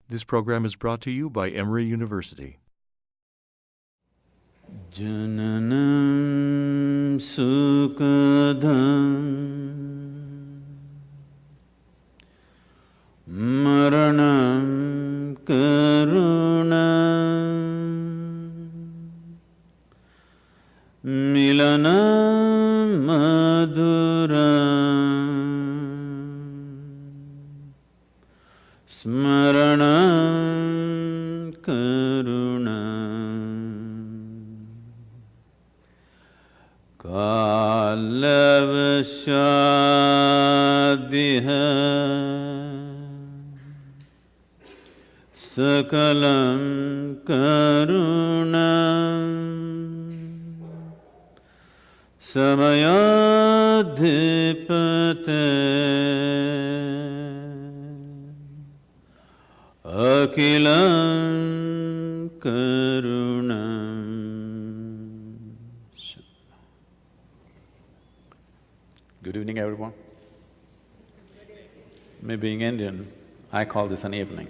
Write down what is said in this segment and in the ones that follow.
This program is brought to you by Emory University. Jananam sukadham maranam karunam milanam maduram smaranam karunam kalavashadhiha sakalam karunam samayadhipate akilam karunam. Good evening, everyone. Me being Indian, I call this an evening.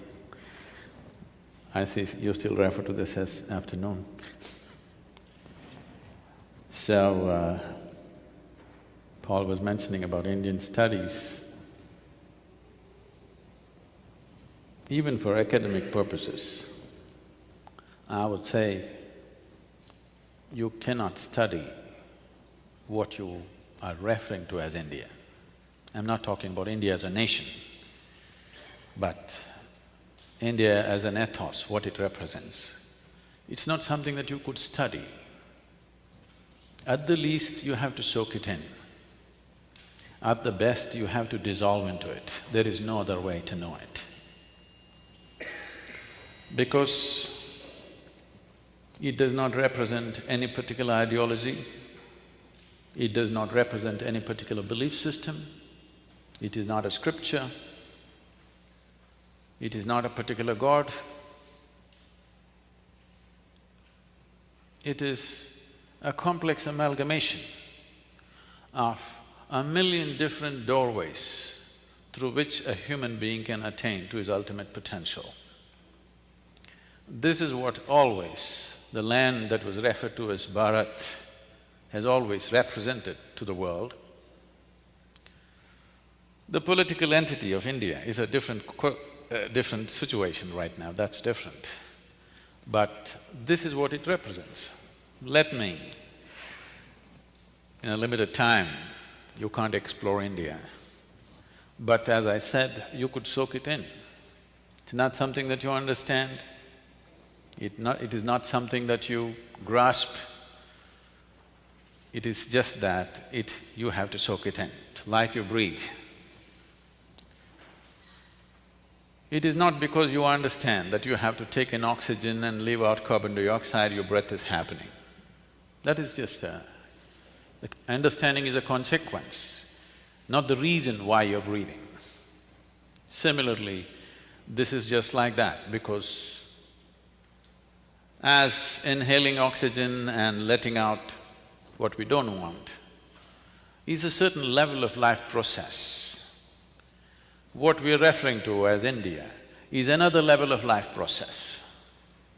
I see you still refer to this as afternoon. So, Paul was mentioning about Indian studies. Even for academic purposes, I would say you cannot study what you are referring to as India. I'm not talking about India as a nation, but India as an ethos, what it represents. It's not something that you could study. At the least, you have to soak it in. At the best, you have to dissolve into it. There is no other way to know it. Because it does not represent any particular ideology, it does not represent any particular belief system, it is not a scripture, it is not a particular god. It is a complex amalgamation of a million different doorways through which a human being can attain to his ultimate potential. This is what always the land that was referred to as Bharat has always represented to the world. The political entity of India is a different situation right now, that's different. But this is what it represents. Let me, in a limited time, you can't explore India. But as I said, you could soak it in. It's not something that you understand, it is not something that you grasp. It is just that you have to soak it in, like you breathe. It is not because you understand that you have to take in oxygen and leave out carbon dioxide, your breath is happening. That is just the understanding is a consequence, not the reason why you're breathing. Similarly, this is just like that, because as inhaling oxygen and letting out what we don't want is a certain level of life process. What we're referring to as India is another level of life process.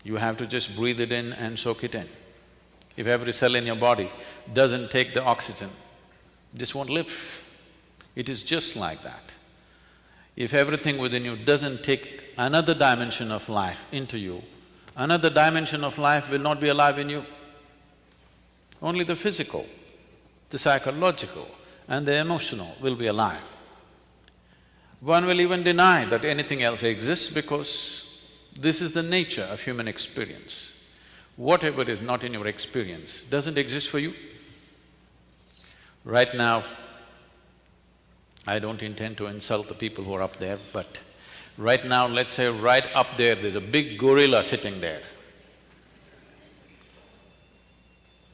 You have to just breathe it in and soak it in. If every cell in your body doesn't take the oxygen, this won't live. It is just like that. If everything within you doesn't take another dimension of life into you, another dimension of life will not be alive in you. Only the physical, the psychological and the emotional will be alive. One will even deny that anything else exists because this is the nature of human experience. Whatever is not in your experience doesn't exist for you. Right now, I don't intend to insult the people who are up there, but right now, let's say right up there, there's a big gorilla sitting there,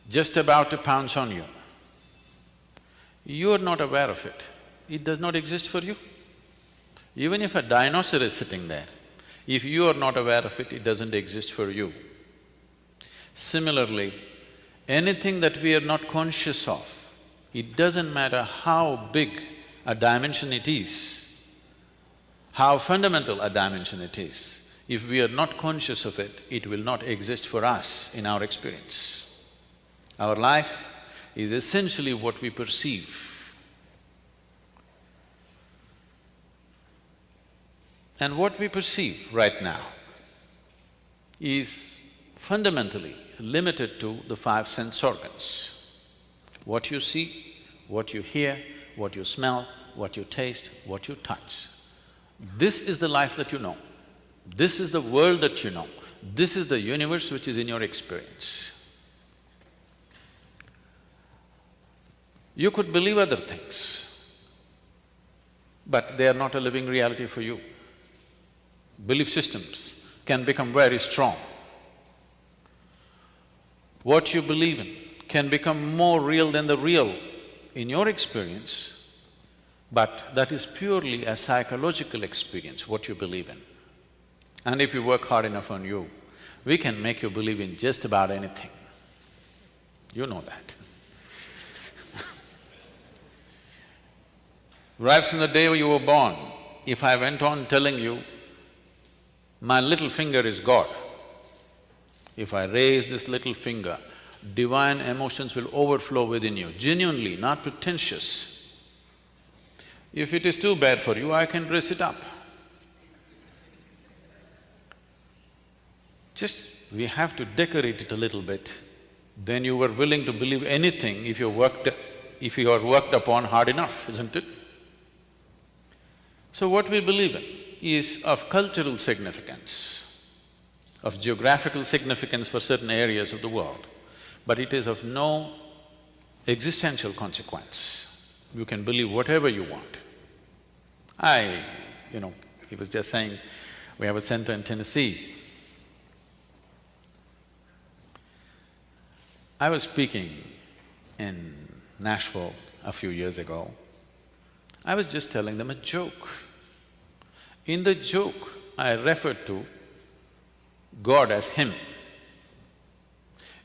just about to pounce on you. You're not aware of it, it does not exist for you. Even if a dinosaur is sitting there, if you are not aware of it, it doesn't exist for you. Similarly, anything that we are not conscious of, it doesn't matter how big a dimension it is, how fundamental a dimension it is, If we are not conscious of it, it will not exist for us in our experience. Our life is essentially what we perceive. And what we perceive right now is fundamentally limited to the five sense organs. What you see, what you hear, what you smell, what you taste, what you touch. This is the life that you know. This is the world that you know. This is the universe which is in your experience. You could believe other things, but they are not a living reality for you. Belief systems can become very strong. What you believe in can become more real than the real in your experience, but that is purely a psychological experience, what you believe in. And if you work hard enough on you, we can make you believe in just about anything. You know that. Right from the day you were born, if I went on telling you, my little finger is God, if I raise this little finger, divine emotions will overflow within you, genuinely, not pretentious. If it is too bad for you, I can dress it up. Just we have to decorate it a little bit, then you were willing to believe anything if you are worked upon hard enough, isn't it? So what we believe in is of cultural significance, of geographical significance for certain areas of the world, but it is of no existential consequence. You can believe whatever you want. He was just saying, we have a center in Tennessee. I was speaking in Nashville a few years ago. I was just telling them a joke. In the joke, I referred to God as Him.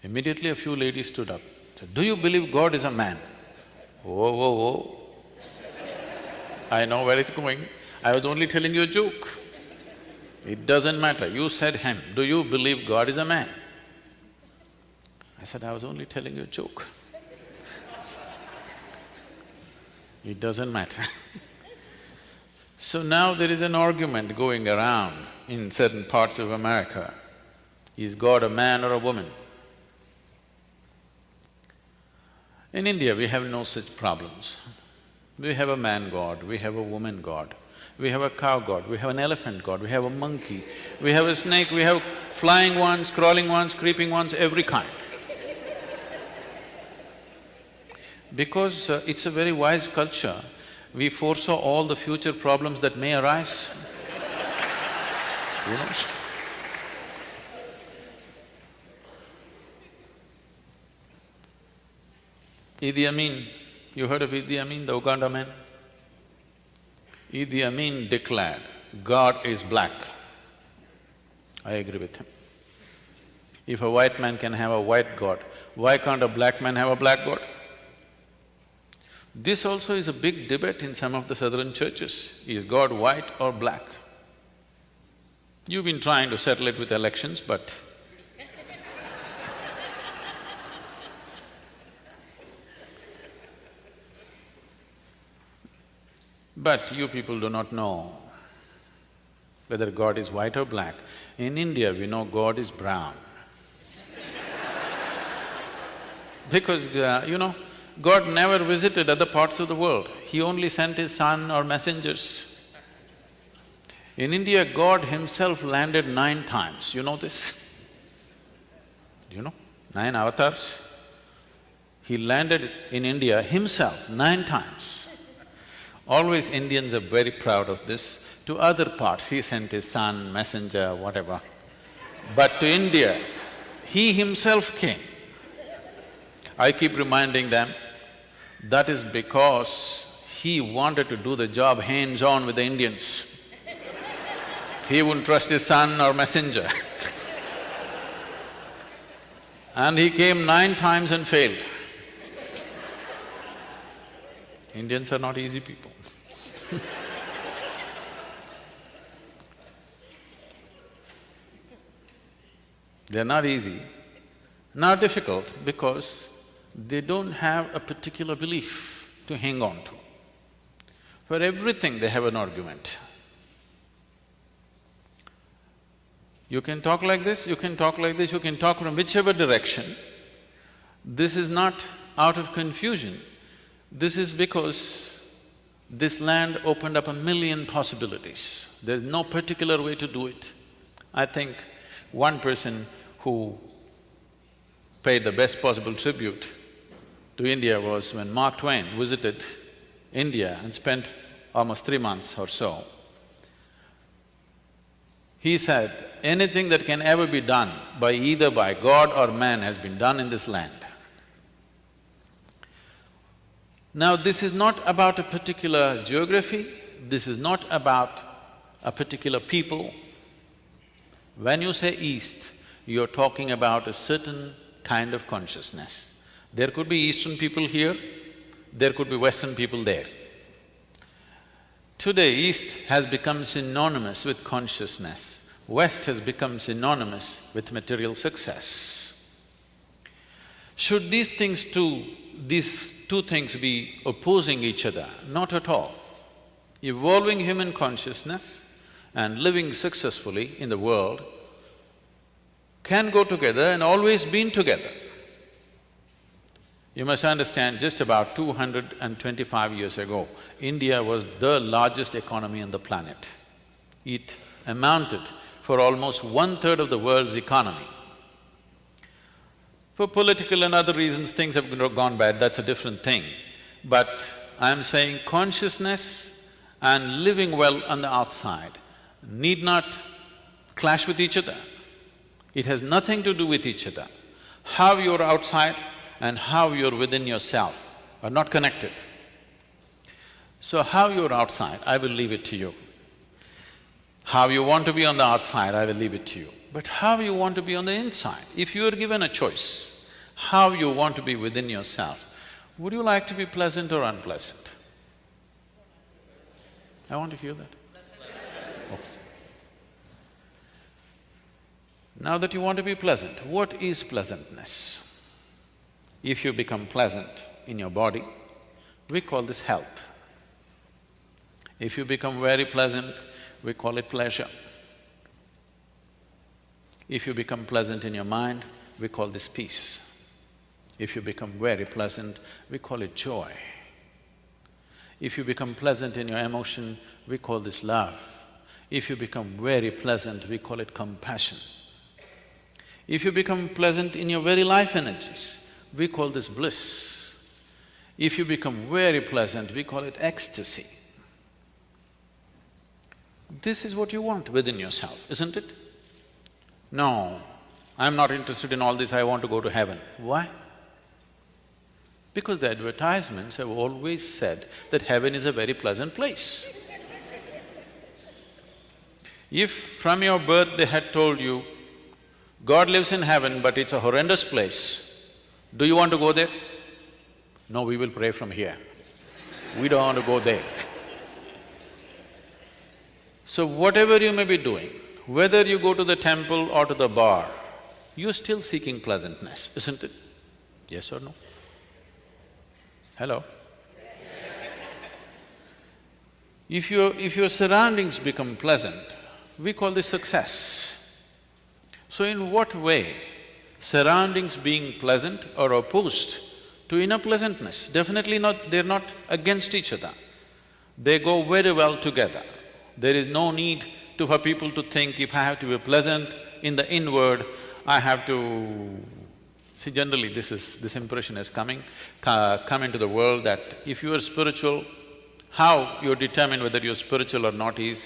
Immediately a few ladies stood up, said, "Do you believe God is a man?" Whoa, whoa, whoa. I know where it's going. I was only telling you a joke. It doesn't matter, you said Him. Do you believe God is a man? I said, I was only telling you a joke. It doesn't matter. So now there is an argument going around in certain parts of America. Is God a man or a woman? In India, we have no such problems. We have a man god, we have a woman god, we have a cow god, we have an elephant god, we have a monkey, we have a snake, we have flying ones, crawling ones, creeping ones, every kind. Because it's a very wise culture, we foresaw all the future problems that may arise. Who knows? Idi Amin, you heard of Idi Amin, the Uganda man? Idi Amin declared, God is black. I agree with him. If a white man can have a white God, why can't a black man have a black God? This also is a big debate in some of the southern churches. Is God white or black? You've been trying to settle it with elections, but you people do not know whether God is white or black. In India, we know God is brown. Because, God never visited other parts of the world, He only sent His son or messengers. In India, God Himself landed 9 times, you know this? Do you know? 9 avatars. He landed in India Himself 9 times. Always Indians are very proud of this. To other parts, He sent His son, messenger, whatever. But to India, He Himself came. I keep reminding them, that is because He wanted to do the job hands-on with the Indians. He wouldn't trust His son or messenger. And He came 9 times and failed. Indians are not easy people. They're not easy, not difficult, because they don't have a particular belief to hang on to. For everything they have an argument. You can talk like this, you can talk like this, you can talk from whichever direction. This is not out of confusion, this is because this land opened up a million possibilities. There's no particular way to do it. I think one person who paid the best possible tribute to India was when Mark Twain visited India and spent almost 3 months or so. He said, anything that can ever be done by either by God or man has been done in this land. Now, this is not about a particular geography, this is not about a particular people. When you say East, you're talking about a certain kind of consciousness. There could be Eastern people here, there could be Western people there. Today, East has become synonymous with consciousness, West has become synonymous with material success. Should these two things be opposing each other? Not at all. Evolving human consciousness and living successfully in the world can go together and always been together. You must understand, just about 225 years ago, India was the largest economy on the planet. It amounted for almost 1/3 of the world's economy. For political and other reasons, things have gone bad, that's a different thing. But I'm saying consciousness and living well on the outside need not clash with each other. It has nothing to do with each other. How you're outside and how you're within yourself are not connected. So how you're outside, I will leave it to you. How you want to be on the outside, I will leave it to you. But how you want to be on the inside, if you are given a choice, how you want to be within yourself, would you like to be pleasant or unpleasant? I want to hear that. Okay. Now that you want to be pleasant, what is pleasantness? If you become pleasant in your body, we call this health. If you become very pleasant, we call it pleasure. If you become pleasant in your mind, we call this peace. If you become very pleasant, we call it joy. If you become pleasant in your emotion, we call this love. If you become very pleasant, we call it compassion. If you become pleasant in your very life energies, we call this bliss. If you become very pleasant, we call it ecstasy. This is what you want within yourself, isn't it? No, I'm not interested in all this, I want to go to heaven. Why? Because the advertisements have always said that heaven is a very pleasant place. If from your birth they had told you, God lives in heaven but it's a horrendous place, do you want to go there? No, we will pray from here. We don't want to go there. So whatever you may be doing, whether you go to the temple or to the bar, you're still seeking pleasantness, isn't it? Yes or no? Hello? If your surroundings become pleasant, we call this success. So in what way surroundings being pleasant are opposed to inner pleasantness? Definitely not, they're not against each other. They go very well together. There is no need for people to think, if I have to be pleasant in the inward, I have to… See, generally this impression has come into the world that if you are spiritual, how you determine whether you're spiritual or not is,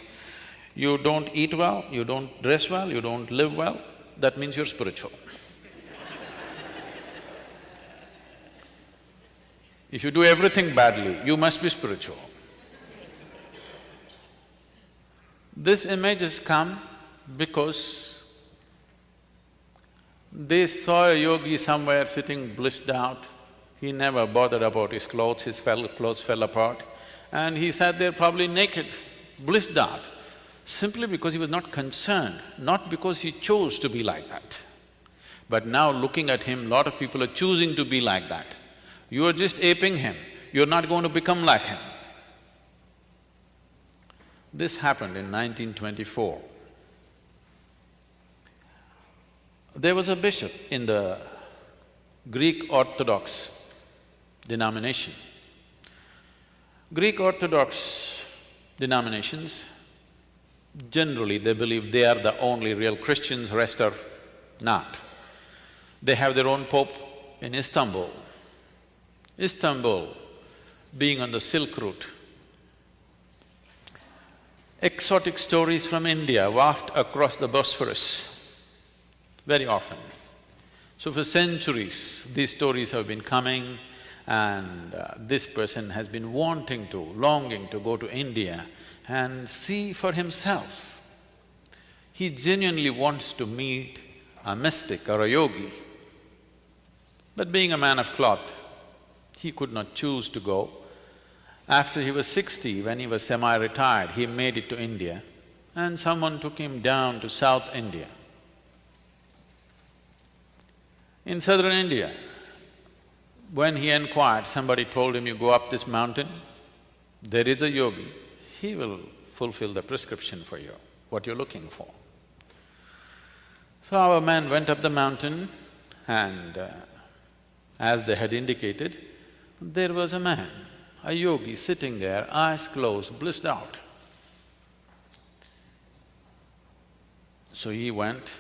you don't eat well, you don't dress well, you don't live well, that means you're spiritual. If you do everything badly, you must be spiritual. This image has come because they saw a yogi somewhere sitting blissed out. He never bothered about his clothes, clothes fell apart, and he sat there probably naked, blissed out, simply because he was not concerned, not because he chose to be like that. But now looking at him, lot of people are choosing to be like that. You are just aping him, you're not going to become like him. This happened in 1924. There was a bishop in the Greek Orthodox denomination. Greek Orthodox denominations, generally they believe they are the only real Christians, rest are not. They have their own pope in Istanbul. Istanbul being on the Silk Route, exotic stories from India waft across the Bosphorus very often. So for centuries, these stories have been coming and this person has been longing to go to India and see for himself. He genuinely wants to meet a mystic or a yogi. But being a man of cloth, he could not choose to go. After he was 60, when he was semi-retired, he made it to India and someone took him down to South India. In southern India, when he inquired, somebody told him, you go up this mountain, there is a yogi, he will fulfill the prescription for you, what you're looking for. So our man went up the mountain and as they had indicated, there was a man, a yogi sitting there, eyes closed, blissed out. So he went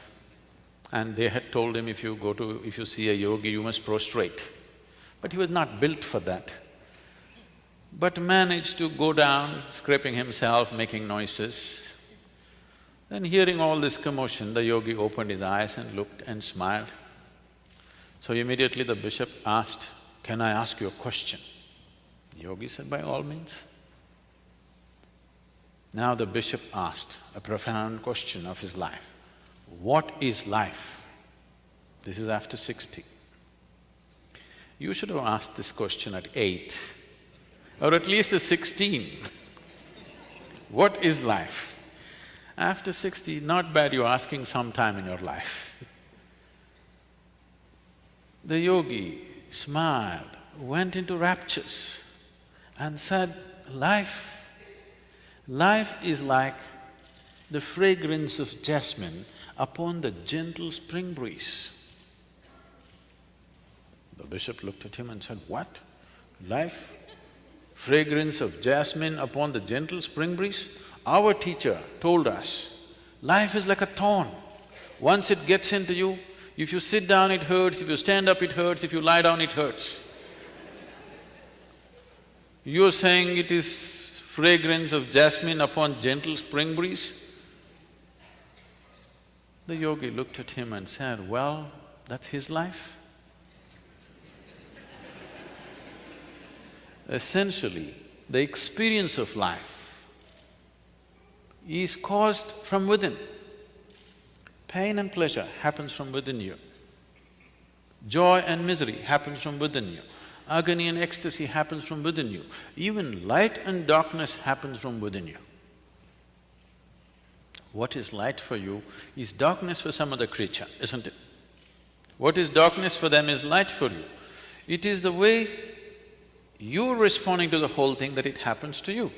and they had told him, if you see a yogi, you must prostrate. But he was not built for that. But managed to go down, scraping himself, making noises. Then hearing all this commotion, the yogi opened his eyes and looked and smiled. So immediately the bishop asked, can I ask you a question? The yogi said, by all means. Now the bishop asked a profound question of his life. What is life? This is after 60. You should have asked this question at 8 or at least at 16. What is life? After 60, not bad you're asking sometime in your life. The yogi smiled, went into raptures and said, life is like the fragrance of jasmine upon the gentle spring breeze. The bishop looked at him and said, what? Life? Fragrance of jasmine upon the gentle spring breeze? Our teacher told us, life is like a thorn. Once it gets into you, if you sit down it hurts, if you stand up it hurts, if you lie down it hurts. You're saying it is fragrance of jasmine upon gentle spring breeze? The yogi looked at him and said, well, that's his life. Essentially, the experience of life is caused from within. Pain and pleasure happens from within you. Joy and misery happens from within you. Agony and ecstasy happens from within you. Even light and darkness happens from within you. What is light for you is darkness for some other creature, isn't it? What is darkness for them is light for you. It is the way you're responding to the whole thing that it happens to you.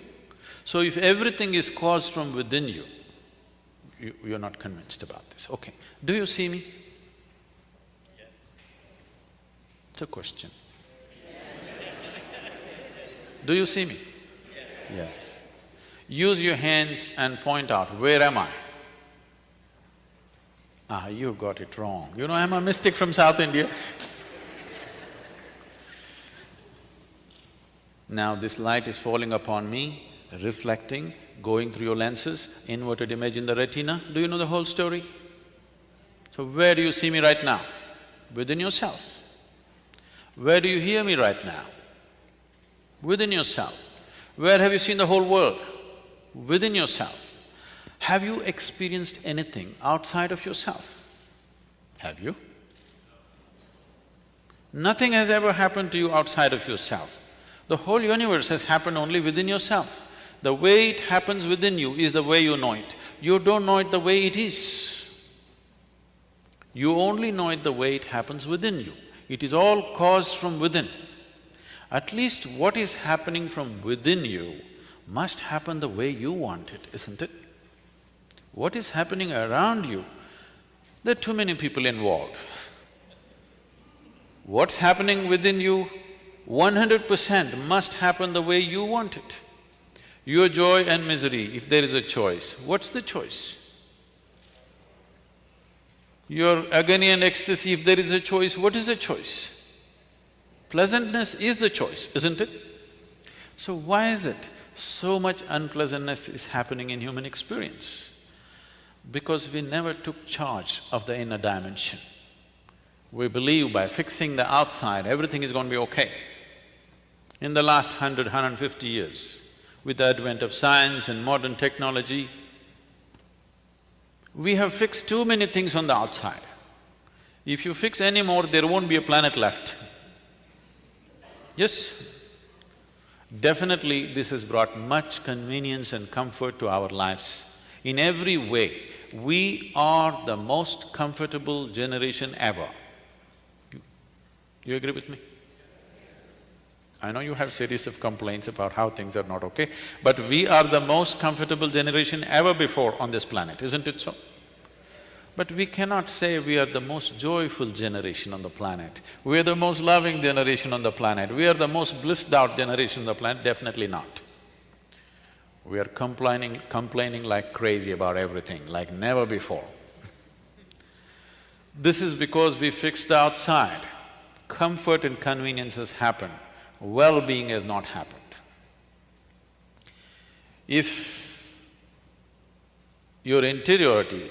So if everything is caused from within you, you're not convinced about this. Okay, do you see me? Yes. It's a question. Do you see me? Yes. Yes. Use your hands and point out, where am I? Ah, you got it wrong. You know, I'm a mystic from South India. Now this light is falling upon me, reflecting, going through your lenses, inverted image in the retina. Do you know the whole story? So where do you see me right now? Within yourself. Where do you hear me right now? Within yourself. Where have you seen the whole world? Within yourself. Have you experienced anything outside of yourself? Have you? Nothing has ever happened to you outside of yourself. The whole universe has happened only within yourself. The way it happens within you is the way you know it. You don't know it the way it is. You only know it the way it happens within you. It is all caused from within. At least what is happening from within you must happen the way you want it, isn't it? What is happening around you, there are too many people involved. What's happening within you, 100% must happen the way you want it. Your joy and misery, if there is a choice, what's the choice? Your agony and ecstasy, if there is a choice, what is the choice? Pleasantness is the choice, isn't it? So why is it so much unpleasantness is happening in human experience? Because we never took charge of the inner dimension. We believe by fixing the outside, everything is going to be okay. In the last 100, 150 years, with the advent of science and modern technology, we have fixed too many things on the outside. If you fix any more, there won't be a planet left. Yes? Definitely this has brought much convenience and comfort to our lives. In every way, we are the most comfortable generation ever. You agree with me? I know you have series of complaints about how things are not okay, but we are the most comfortable generation ever before on this planet, isn't it so? But we cannot say we are the most joyful generation on the planet, we are the most loving generation on the planet, we are the most blissed out generation on the planet, definitely not. We are complaining like crazy about everything, like never before. This is because we fixed the outside. Comfort and convenience has happened, well-being has not happened. If your interiority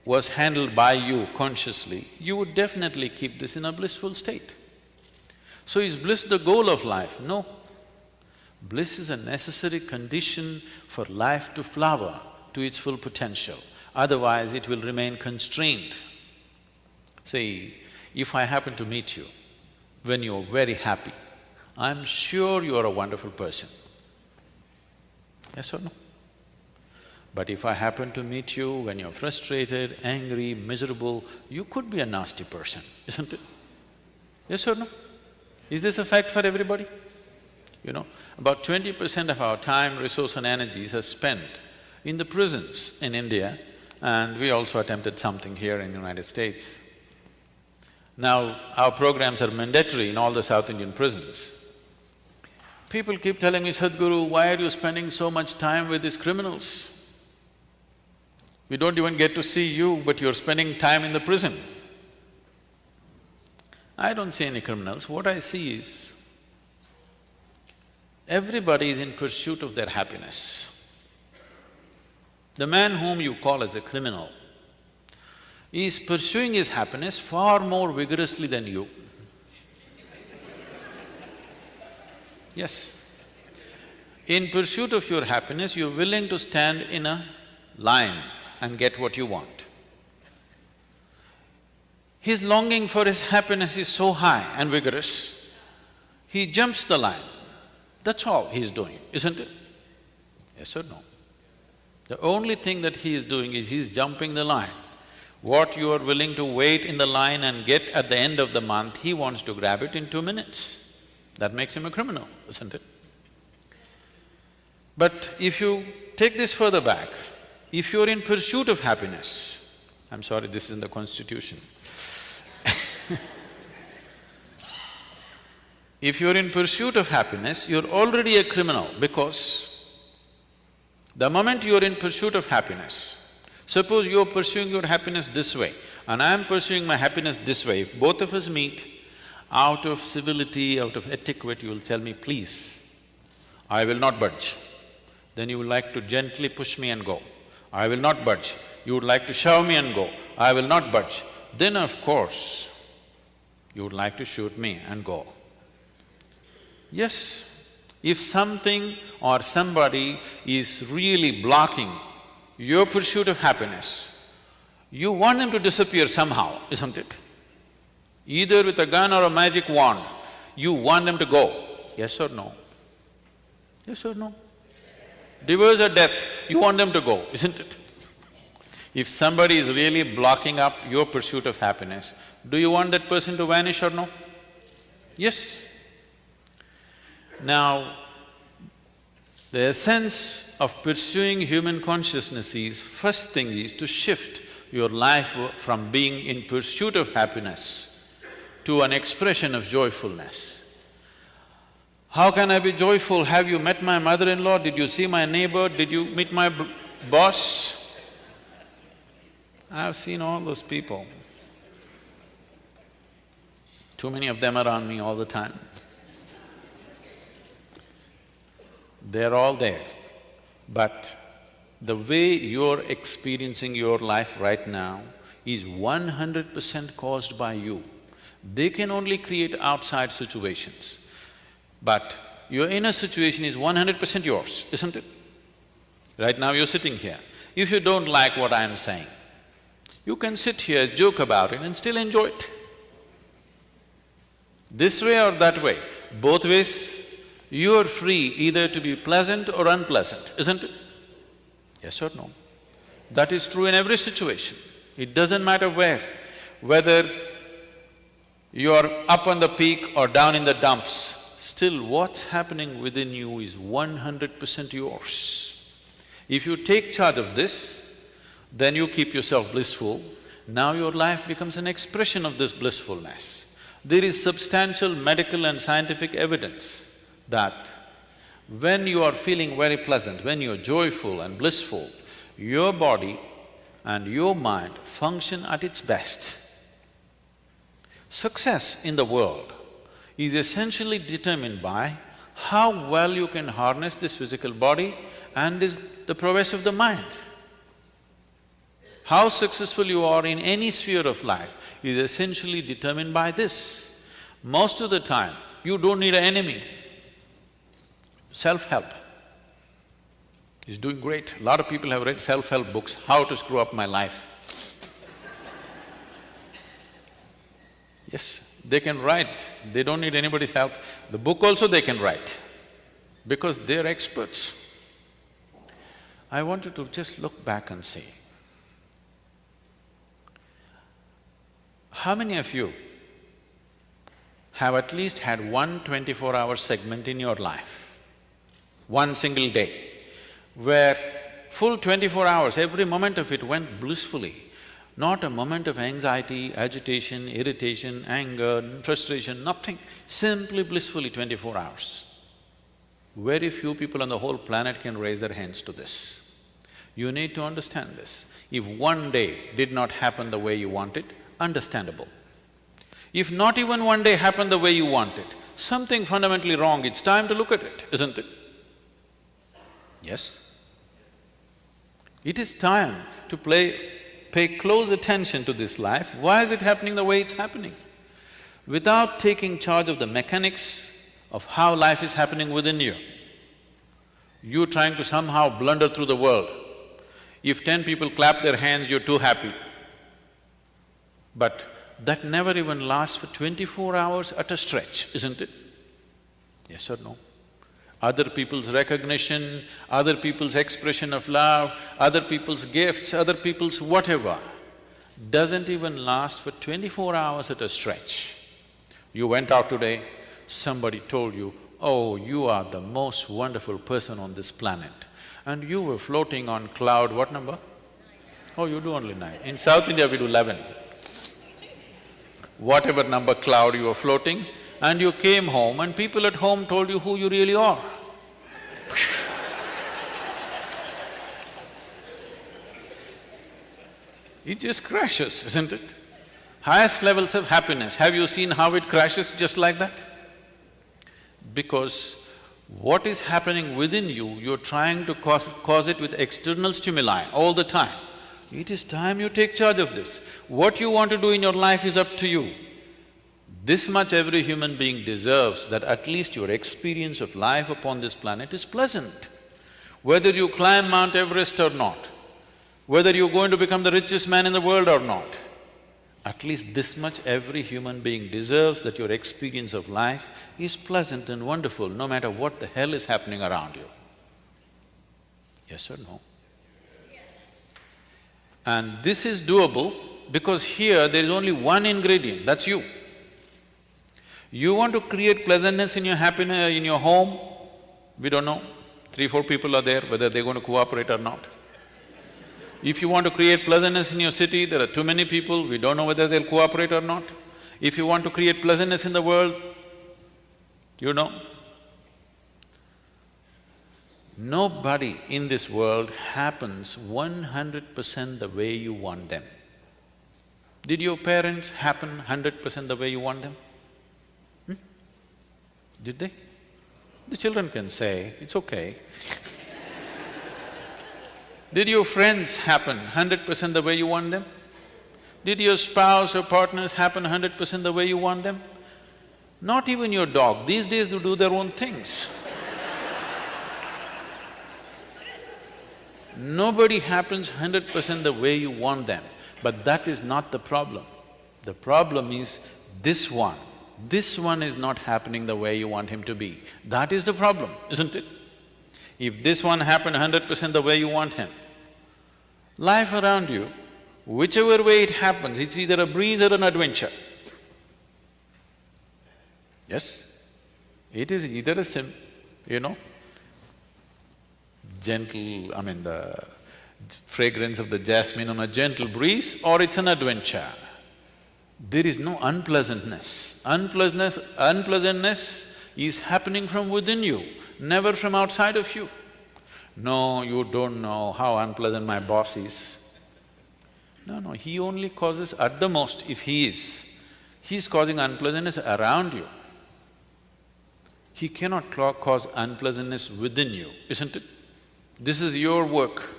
was handled by you consciously, you would definitely keep this in a blissful state. So is bliss the goal of life? No. Bliss is a necessary condition for life to flower to its full potential, otherwise it will remain constrained. See, if I happen to meet you when you're very happy, I'm sure you're a wonderful person. Yes or no? But if I happen to meet you when you're frustrated, angry, miserable, you could be a nasty person, isn't it? Yes or no? Is this a fact for everybody? You know, about 20% of our time, resource and energies are spent in the prisons in India, and we also attempted something here in the United States. Now, our programs are mandatory in all the South Indian prisons. People keep telling me, Sadhguru, why are you spending so much time with these criminals? We don't even get to see you, but you're spending time in the prison. I don't see any criminals. What I see is, everybody is in pursuit of their happiness. The man whom you call as a criminal is pursuing his happiness far more vigorously than you. Yes. In pursuit of your happiness, you're willing to stand in a line and get what you want. His longing for his happiness is so high and vigorous, he jumps the line. That's all he's doing, isn't it? Yes or no? The only thing that he is doing is he's jumping the line. What you are willing to wait in the line and get at the end of the month, he wants to grab it in 2 minutes. That makes him a criminal, isn't it? But if you take this further back, if you're in pursuit of happiness, I'm sorry, this is in the constitution. If you're in pursuit of happiness, you're already a criminal because the moment you're in pursuit of happiness, suppose you're pursuing your happiness this way and I'm pursuing my happiness this way, if both of us meet, out of civility, out of etiquette, you will tell me, please, I will not budge. Then you would like to gently push me and go. I will not budge. You would like to shove me and go. I will not budge. Then of course, you would like to shoot me and go. Yes, if something or somebody is really blocking your pursuit of happiness, you want them to disappear somehow, isn't it? Either with a gun or a magic wand, you want them to go, yes or no? Yes or no? Divorce or death, you want them to go, isn't it? If somebody is really blocking up your pursuit of happiness, do you want that person to vanish or no? Yes. Now, the essence of pursuing human consciousness is, first thing is to shift your life from being in pursuit of happiness to an expression of joyfulness. How can I be joyful? Have you met my mother-in-law? Did you see my neighbor? Did you meet my boss? I've seen all those people. Too many of them around me all the time. They're all there. But the way you're experiencing your life right now is 100% caused by you. They can only create outside situations, but your inner situation is 100% yours, isn't it? Right now you're sitting here. If you don't like what I'm saying, you can sit here, joke about it and still enjoy it. This way or that way, both ways, you are free either to be pleasant or unpleasant, isn't it? Yes or no? That is true in every situation. It doesn't matter where, whether you're up on the peak or down in the dumps, still what's happening within you is 100% yours. If you take charge of this, then you keep yourself blissful. Now your life becomes an expression of this blissfulness. There is substantial medical and scientific evidence that when you are feeling very pleasant, when you're joyful and blissful, your body and your mind function at its best. Success in the world is essentially determined by how well you can harness this physical body and the prowess of the mind. How successful you are in any sphere of life is essentially determined by this. Most of the time, you don't need an enemy. Self-help is doing great. A lot of people have read self-help books, how to screw up my life. Yes, they can write, they don't need anybody's help. The book also they can write, because they're experts. I want you to just look back and see. How many of you have at least had one 24-hour segment in your life? One single day, where full 24 hours, every moment of it went blissfully, not a moment of anxiety, agitation, irritation, anger, frustration, nothing, simply blissfully 24 hours. Very few people on the whole planet can raise their hands to this. You need to understand this. If one day did not happen the way you wanted, understandable. If not even one day happened the way you wanted, something fundamentally wrong, it's time to look at it, isn't it? Yes? It is time to pay close attention to this life. Why is it happening the way it's happening? Without taking charge of the mechanics of how life is happening within you, you're trying to somehow blunder through the world. If 10 people clap their hands, you're too happy. But that never even lasts for 24 hours at a stretch, isn't it? Yes or no? Other people's recognition, other people's expression of love, other people's gifts, other people's whatever, doesn't even last for 24 hours at a stretch. You went out today, somebody told you, oh, you are the most wonderful person on this planet. And you were floating on cloud, what number? Oh, you do only 9. In South India, we do 11. Whatever number cloud you were floating, and you came home and people at home told you who you really are. It just crashes, isn't it? Highest levels of happiness, have you seen how it crashes just like that? Because what is happening within you, you're trying to cause it with external stimuli all the time. It is time you take charge of this. What you want to do in your life is up to you. This much every human being deserves, that at least your experience of life upon this planet is pleasant. Whether you climb Mount Everest or not, whether you're going to become the richest man in the world or not, at least this much every human being deserves, that your experience of life is pleasant and wonderful, no matter what the hell is happening around you. Yes or no? And this is doable because here there is only one ingredient, that's you. You want to create pleasantness in your happiness, in your home, we don't know. 3-4 people are there, whether they're going to cooperate or not. If you want to create pleasantness in your city, there are too many people, we don't know whether they'll cooperate or not. If you want to create pleasantness in the world, you know, nobody in this world happens 100% the way you want them. Did your parents happen 100% the way you want them? Did they? The children can say, it's okay. Did your friends happen 100% the way you want them? Did your spouse or partners happen 100% the way you want them? Not even your dog, these days they do their own things. Nobody happens 100% the way you want them, but that is not the problem. The problem is this one is not happening the way you want him to be. That is the problem, isn't it? If this one happened 100% the way you want him, life around you, whichever way it happens, it's either a breeze or an adventure. Yes? It is either a gentle, the fragrance of the jasmine on a gentle breeze, or it's an adventure. There is no unpleasantness. Unpleasantness is happening from within you, never from outside of you. No, you don't know how unpleasant my boss is. No, he only causes, at the most, if he's causing unpleasantness around you. He cannot cause unpleasantness within you, isn't it? This is your work.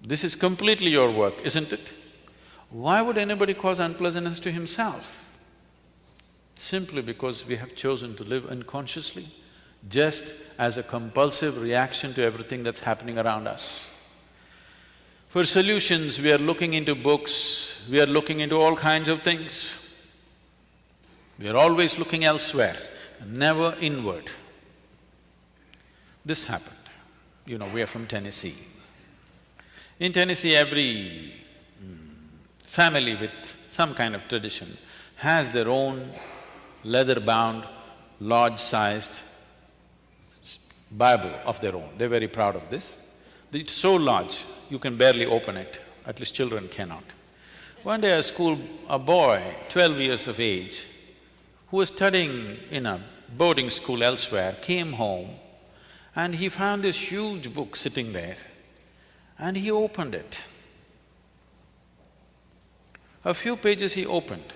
This is completely your work, isn't it? Why would anybody cause unpleasantness to himself? Simply because we have chosen to live unconsciously, just as a compulsive reaction to everything that's happening around us. For solutions, we are looking into books, we are looking into all kinds of things. We are always looking elsewhere, never inward. This happened. We are from Tennessee. In Tennessee, every family with some kind of tradition has their own leather-bound, large-sized Bible of their own. They're very proud of this. It's so large, you can barely open it, at least children cannot. One day a boy, 12 years of age, who was studying in a boarding school elsewhere, came home and he found this huge book sitting there and he opened it. A few pages he opened,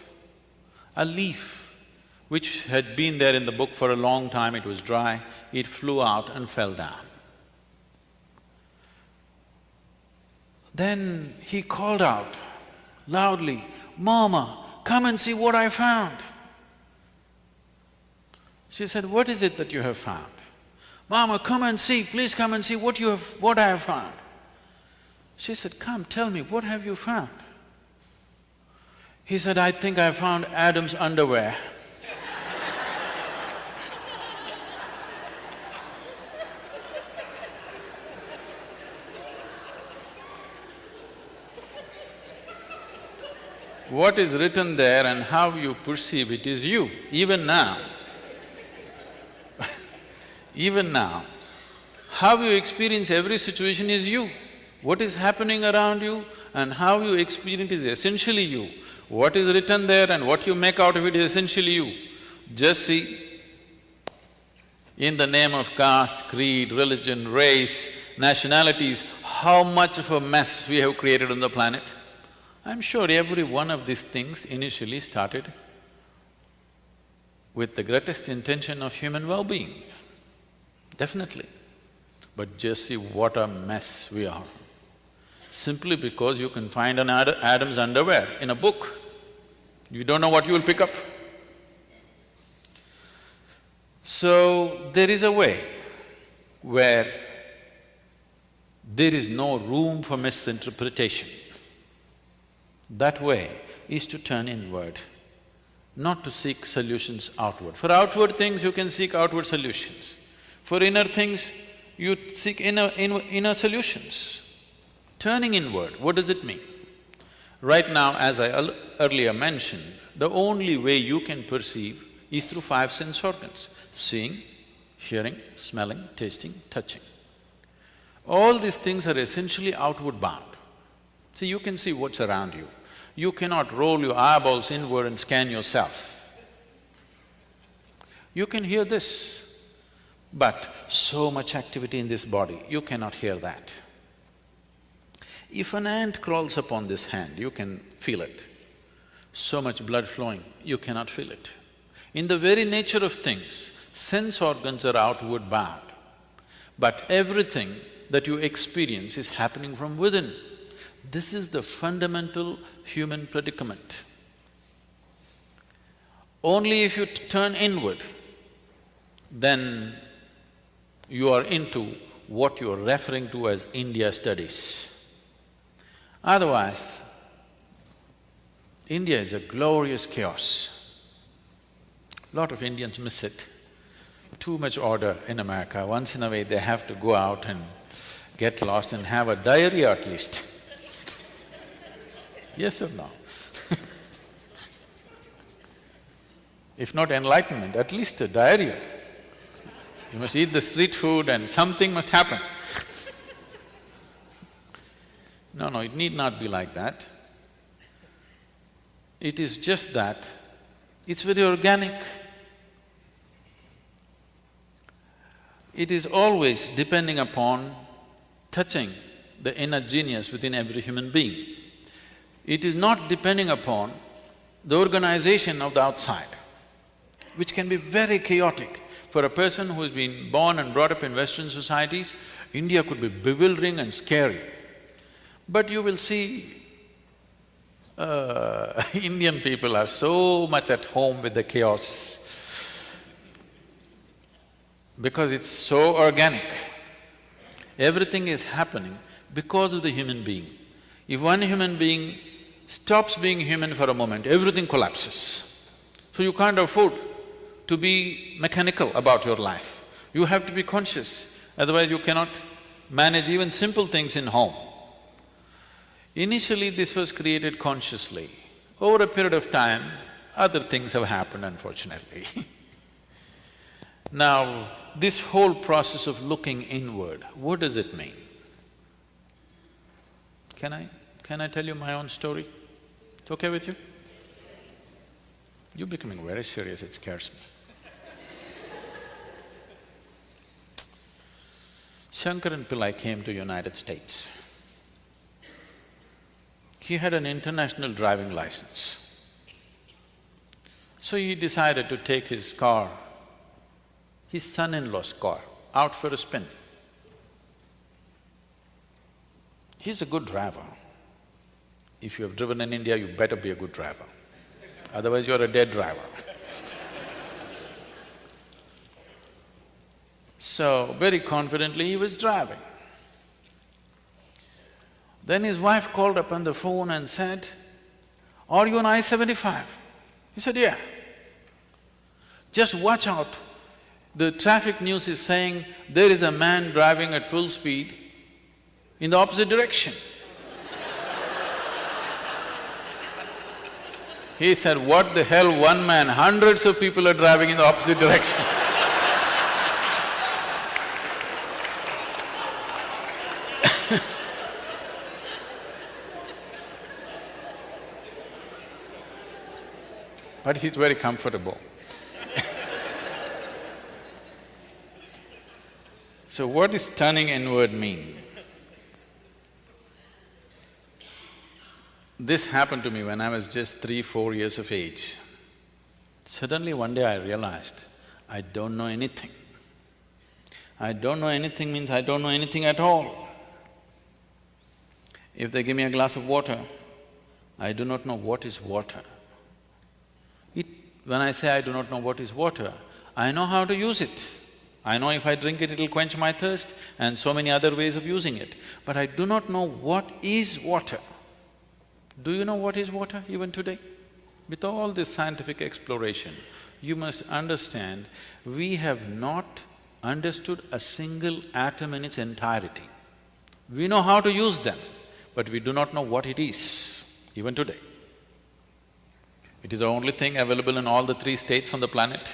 a leaf which had been there in the book for a long time, it was dry, it flew out and fell down. Then he called out loudly, "Mama, come and see what I found." She said, "What is it that you have found?" "Mama, come and see, please come and see what I have found." She said, "Come, tell me, what have you found?" He said, "I think I found Adam's underwear." What is written there and how you perceive it is you, even now. Even now, how you experience every situation is you. What is happening around you and how you experience is essentially you. What is written there and what you make out of it is essentially you. Just see, in the name of caste, creed, religion, race, nationalities, how much of a mess we have created on the planet. I'm sure every one of these things initially started with the greatest intention of human well-being, definitely. But just see what a mess we are. Simply because you can find an Adam's underwear in a book, you don't know what you will pick up. So, there is a way where there is no room for misinterpretation. That way is to turn inward, not to seek solutions outward. For outward things, you can seek outward solutions. For inner things, you seek inner solutions. Turning inward, what does it mean? Right now, as I earlier mentioned, the only way you can perceive is through five sense organs: seeing, hearing, smelling, tasting, touching. All these things are essentially outward bound. See, you can see what's around you. You cannot roll your eyeballs inward and scan yourself. You can hear this, but so much activity in this body, you cannot hear that. If an ant crawls upon this hand, you can feel it. So much blood flowing, you cannot feel it. In the very nature of things, sense organs are outward bound, but everything that you experience is happening from within. This is the fundamental human predicament. Only if you turn inward, then you are into what you are referring to as India studies. Otherwise, India is a glorious chaos. Lot of Indians miss it. Too much order in America. Once in a way they have to go out and get lost and have a diarrhea at least. Yes or no? If not enlightenment, at least a diarrhea. You must eat the street food and something must happen. No, it need not be like that. It is just that it's very organic. It is always depending upon touching the inner genius within every human being. It is not depending upon the organization of the outside, which can be very chaotic. For a person who's been born and brought up in Western societies, India could be bewildering and scary. But you will see, Indian people are so much at home with the chaos because it's so organic. Everything is happening because of the human being. If one human being stops being human for a moment, everything collapses. So you can't afford to be mechanical about your life. You have to be conscious, otherwise you cannot manage even simple things in home. Initially, this was created consciously. Over a period of time, other things have happened, unfortunately. Now, this whole process of looking inward, what does it mean? Can I tell you my own story? It's okay with you? You're becoming very serious, it scares me. Shankaran Pillai came to United States. He had an international driving license. So he decided to take his car, his son-in-law's car, out for a spin. He's a good driver. If you have driven in India, you better be a good driver, otherwise you're a dead driver. So, very confidently he was driving. Then his wife called up on the phone and said, "Are you on I-75?" He said, "Yeah." "Just watch out, the traffic news is saying there is a man driving at full speed in the opposite direction." He said, "What the hell, one man, hundreds of people are driving in the opposite direction." But he's very comfortable. So what does turning inward mean? This happened to me when I was just 3-4 years of age. Suddenly one day I realized, I don't know anything. I don't know anything means I don't know anything at all. If they give me a glass of water, I do not know what is water. When I say I do not know what is water, I know how to use it. I know if I drink it, it'll quench my thirst and so many other ways of using it. But I do not know what is water. Do you know what is water even today? With all this scientific exploration, you must understand, we have not understood a single atom in its entirety. We know how to use them, but we do not know what it is, even today. It is the only thing available in all the three states on the planet.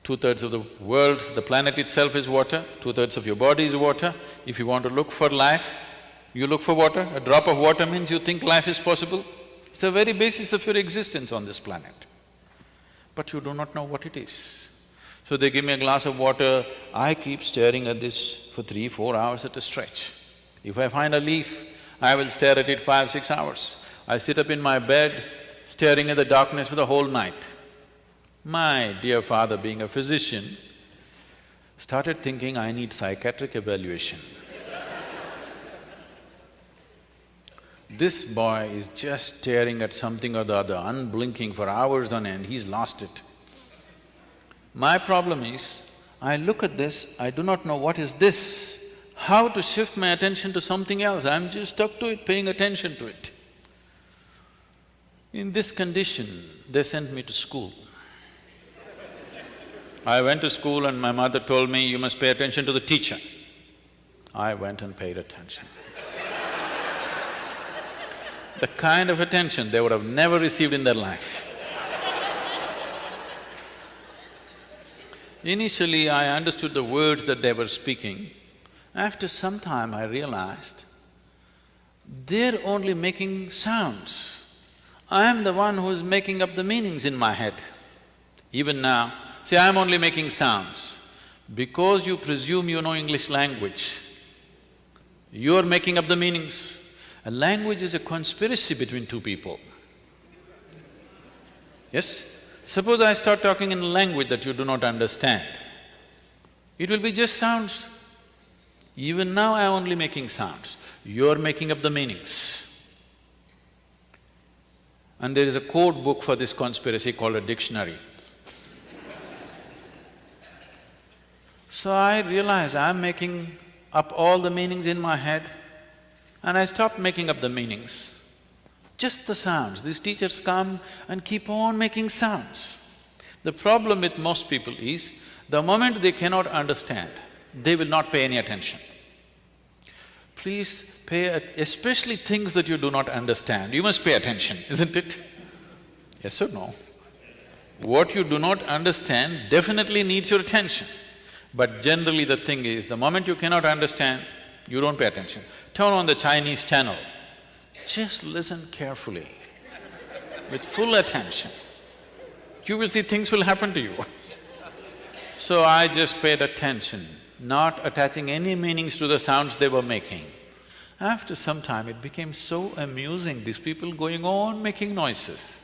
2/3 of the world, the planet itself is water, 2/3 of your body is water. If you want to look for life, you look for water. A drop of water means you think life is possible. It's the very basis of your existence on this planet. But you do not know what it is. So they give me a glass of water, I keep staring at this for 3-4 hours at a stretch. If I find a leaf, I will stare at it 5-6 hours. I sit up in my bed, staring at the darkness for the whole night. My dear father, being a physician, started thinking I need psychiatric evaluation. This boy is just staring at something or the other, unblinking for hours on end, he's lost it. My problem is, I look at this, I do not know what is this, how to shift my attention to something else, I'm just stuck to it, paying attention to it. In this condition, they sent me to school. I went to school and my mother told me, you must pay attention to the teacher. I went and paid attention. The kind of attention they would have never received in their life. Initially, I understood the words that they were speaking. After some time, I realized they're only making sounds. I am the one who is making up the meanings in my head. Even now, see, I'm only making sounds. Because you presume you know English language, you're making up the meanings. A language is a conspiracy between two people. Yes? Suppose I start talking in a language that you do not understand, it will be just sounds. Even now I'm only making sounds, you're making up the meanings. And there is a code book for this conspiracy called a dictionary. So I realized I'm making up all the meanings in my head and I stopped making up the meanings. Just the sounds. These teachers come and keep on making sounds. The problem with most people is, the moment they cannot understand, they will not pay any attention. Please especially things that you do not understand, you must pay attention, isn't it? Yes or no? What you do not understand definitely needs your attention. But generally the thing is, the moment you cannot understand, you don't pay attention. Turn on the Chinese channel, just listen carefully, with full attention. You will see things will happen to you. So I just paid attention, not attaching any meanings to the sounds they were making. After some time, it became so amusing, these people going on making noises.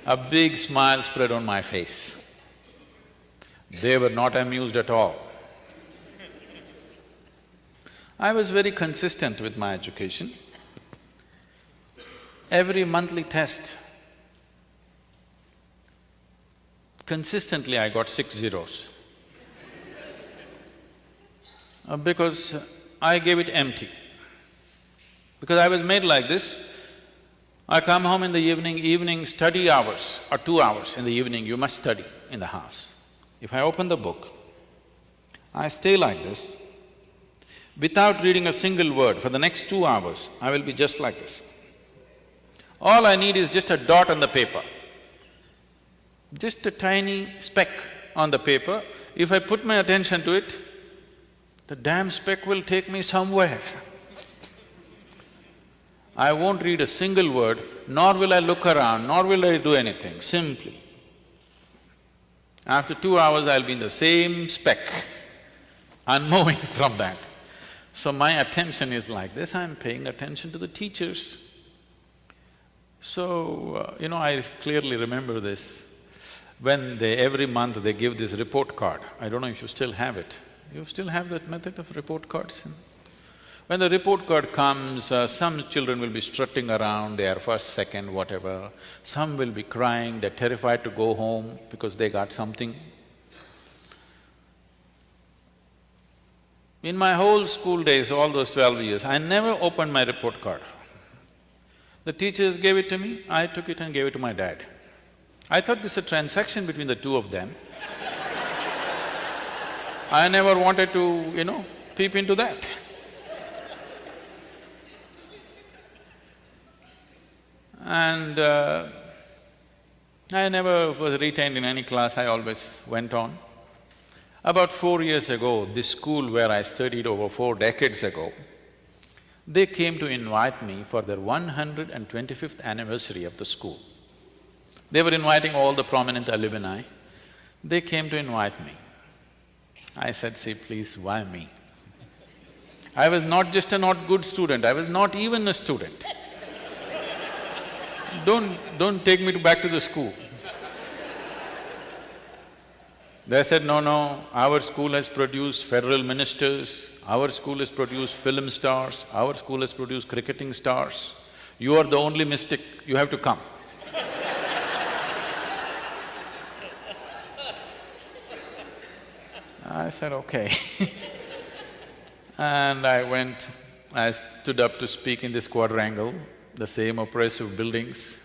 A big smile spread on my face. They were not amused at all. I was very consistent with my education. Every monthly test, consistently I got 6 zeros. Because I gave it empty. Because I was made like this, I come home in the evening study hours or 2 hours in the evening, you must study in the house. If I open the book, I stay like this, without reading a single word for the next 2 hours, I will be just like this. All I need is just a dot on the paper, just a tiny speck on the paper. If I put my attention to it, the damn speck will take me somewhere. I won't read a single word, nor will I look around, nor will I do anything, simply. After 2 hours, I'll be in the same speck, unmoving from that. So my attention is like this, I'm paying attention to the teachers. So, I clearly remember this. When every month they give this report card, I don't know if you still have it. You still have that method of report cards? When the report card comes, some children will be strutting around, they are first, second, whatever. Some will be crying, they're terrified to go home because they got something. In my whole school days, all those 12 years, I never opened my report card. The teachers gave it to me, I took it and gave it to my dad. I thought this is a transaction between the two of them. I never wanted to, peep into that. And I never was retained in any class, I always went on. About 4 years ago, this school where I studied over 4 decades ago, they came to invite me for their 125th anniversary of the school. They were inviting all the prominent alumni. They came to invite me. I said, see, please, why me? I was not just a not good student, I was not even a student. Don't take me back to the school. They said, no, our school has produced federal ministers, our school has produced film stars, our school has produced cricketing stars. You are the only mystic, you have to come. I said, okay. And I stood up to speak in this quadrangle, the same oppressive buildings.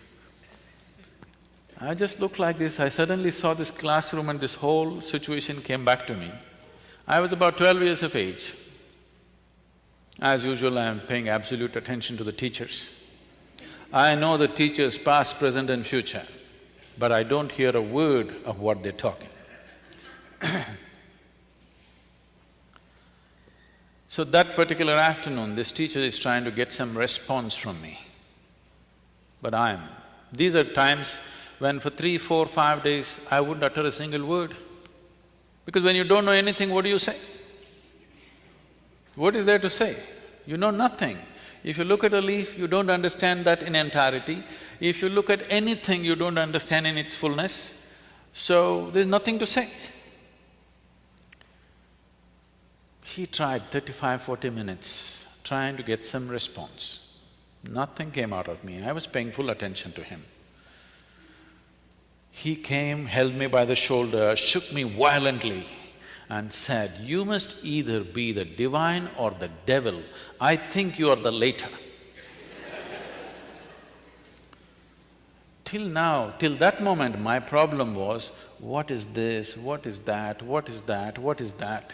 I just looked like this, I suddenly saw this classroom and this whole situation came back to me. I was about 12 years of age. As usual, I am paying absolute attention to the teachers. I know the teachers past, present and future, but I don't hear a word of what they're talking. So that particular afternoon, this teacher is trying to get some response from me. But these are times when for 3, 4, 5 days, I wouldn't utter a single word. Because when you don't know anything, what do you say? What is there to say? You know nothing. If you look at a leaf, you don't understand that in entirety. If you look at anything, you don't understand in its fullness. So, there's nothing to say. He tried 35, 40 minutes trying to get some response. Nothing came out of me, I was paying full attention to him. He came, held me by the shoulder, shook me violently and said, you must either be the divine or the devil. I think you are the latter. Till now, till that moment, my problem was, what is this, what is that, what is that, what is that?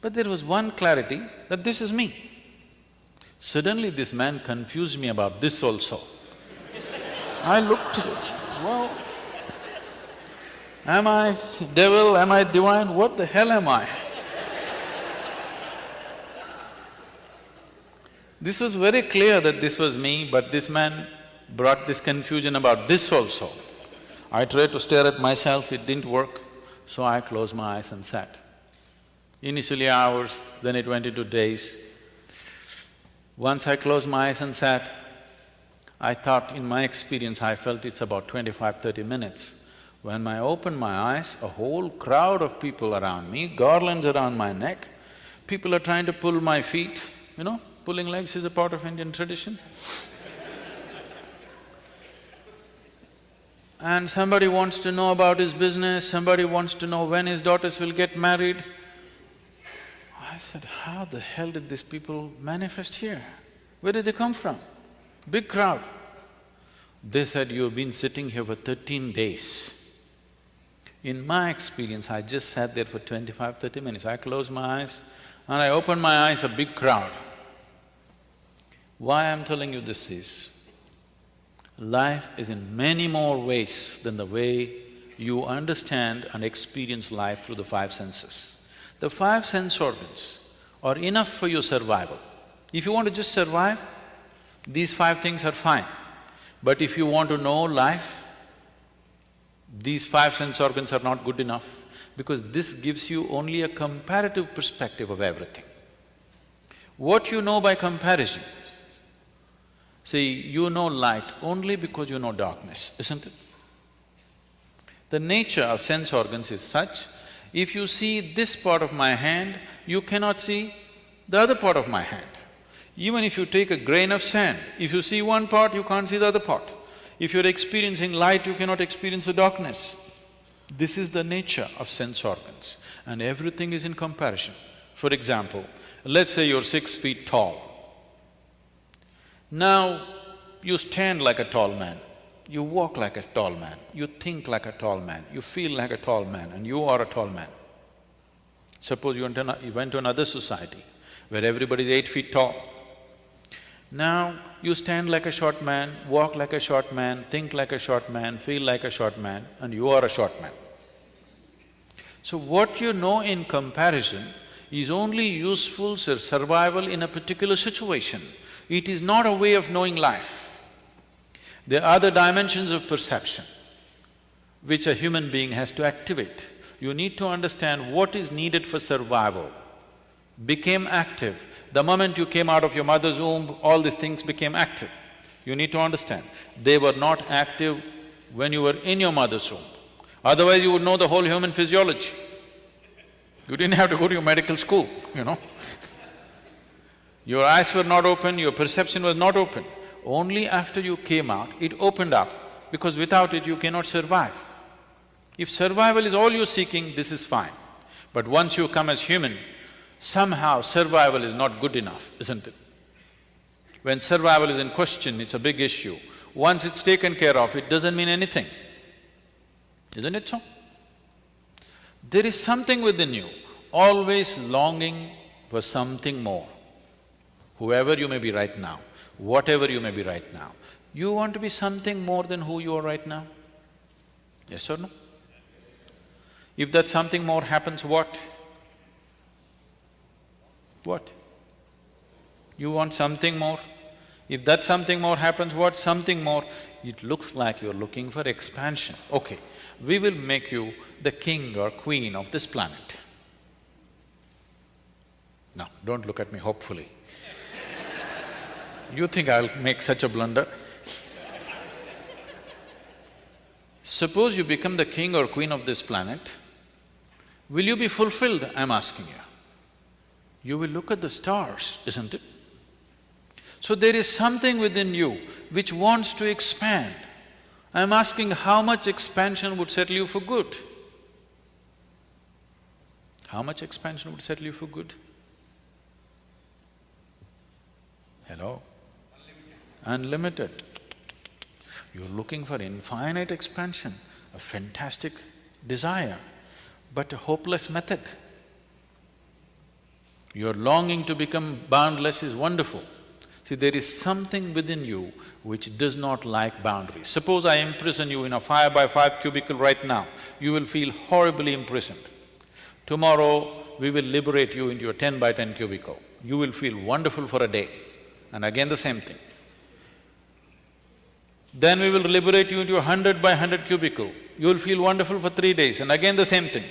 But there was one clarity that this is me. Suddenly this man confused me about this also. I looked, well, am I devil, am I divine, what the hell am I? This was very clear that this was me, but this man brought this confusion about this also. I tried to stare at myself, it didn't work, so I closed my eyes and sat. Initially hours, then it went into days. Once I closed my eyes and sat, I thought, in my experience, I felt it's about 25, 30 minutes. When I opened my eyes, a whole crowd of people around me, garlands around my neck, people are trying to pull my feet, pulling legs is a part of Indian tradition. And somebody wants to know about his business, somebody wants to know when his daughters will get married. I said, how the hell did these people manifest here? Where did they come from? Big crowd. They said, you've been sitting here for 13 days. In my experience, I just sat there for 25, 30 minutes. I closed my eyes and I opened my eyes, a big crowd. Why I'm telling you this is, life is in many more ways than the way you understand and experience life through the 5 senses. The 5 sense organs are enough for your survival. If you want to just survive, these 5 things are fine. But if you want to know life, these 5 sense organs are not good enough because this gives you only a comparative perspective of everything. What you know by comparison, see, you know light only because you know darkness, isn't it? The nature of sense organs is such, if you see this part of my hand, you cannot see the other part of my hand. Even if you take a grain of sand, if you see one part, you can't see the other part. If you're experiencing light, you cannot experience the darkness. This is the nature of sense organs, and everything is in comparison. For example, let's say you're 6 feet tall. Now, you stand like a tall man, you walk like a tall man, you think like a tall man, you feel like a tall man, and you are a tall man. Suppose you went to another society where everybody is 8 feet tall. Now, you stand like a short man, walk like a short man, think like a short man, feel like a short man, and you are a short man. So what you know in comparison is only useful for survival in a particular situation. It is not a way of knowing life. There are other dimensions of perception which a human being has to activate. You need to understand what is needed for survival. Became active. The moment you came out of your mother's womb, all these things became active. You need to understand, they were not active when you were in your mother's womb. Otherwise you would know the whole human physiology. You didn't have to go to your medical school, you know. Your eyes were not open, your perception was not open. Only after you came out, it opened up, because without it you cannot survive. If survival is all you're seeking, this is fine. But once you come as human, somehow survival is not good enough, isn't it? When survival is in question, it's a big issue. Once it's taken care of, it doesn't mean anything. Isn't it so? There is something within you, always longing for something more. Whoever you may be right now, whatever you may be right now, you want to be something more than who you are right now? Yes or no? If that something more happens, what? What? You want something more? If that something more happens, what? Something more, it looks like you're looking for expansion. Okay, we will make you the king or queen of this planet. Now, don't look at me hopefully. You think I'll make such a blunder? Suppose you become the king or queen of this planet, will you be fulfilled, I'm asking you? You will look at the stars, isn't it? So there is something within you which wants to expand. I'm asking how much expansion would settle you for good? How much expansion would settle you for good? Hello? Unlimited. You're looking for infinite expansion, a fantastic desire, but a hopeless method. Your longing to become boundless is wonderful. See, there is something within you which does not like boundaries. Suppose I imprison you in a 5x5 cubicle right now, you will feel horribly imprisoned. Tomorrow, we will liberate you into a 10x10 cubicle. You will feel wonderful for a day, and again the same thing. Then we will liberate you into a 100x100 cubicle. You will feel wonderful for 3 days, and again the same thing.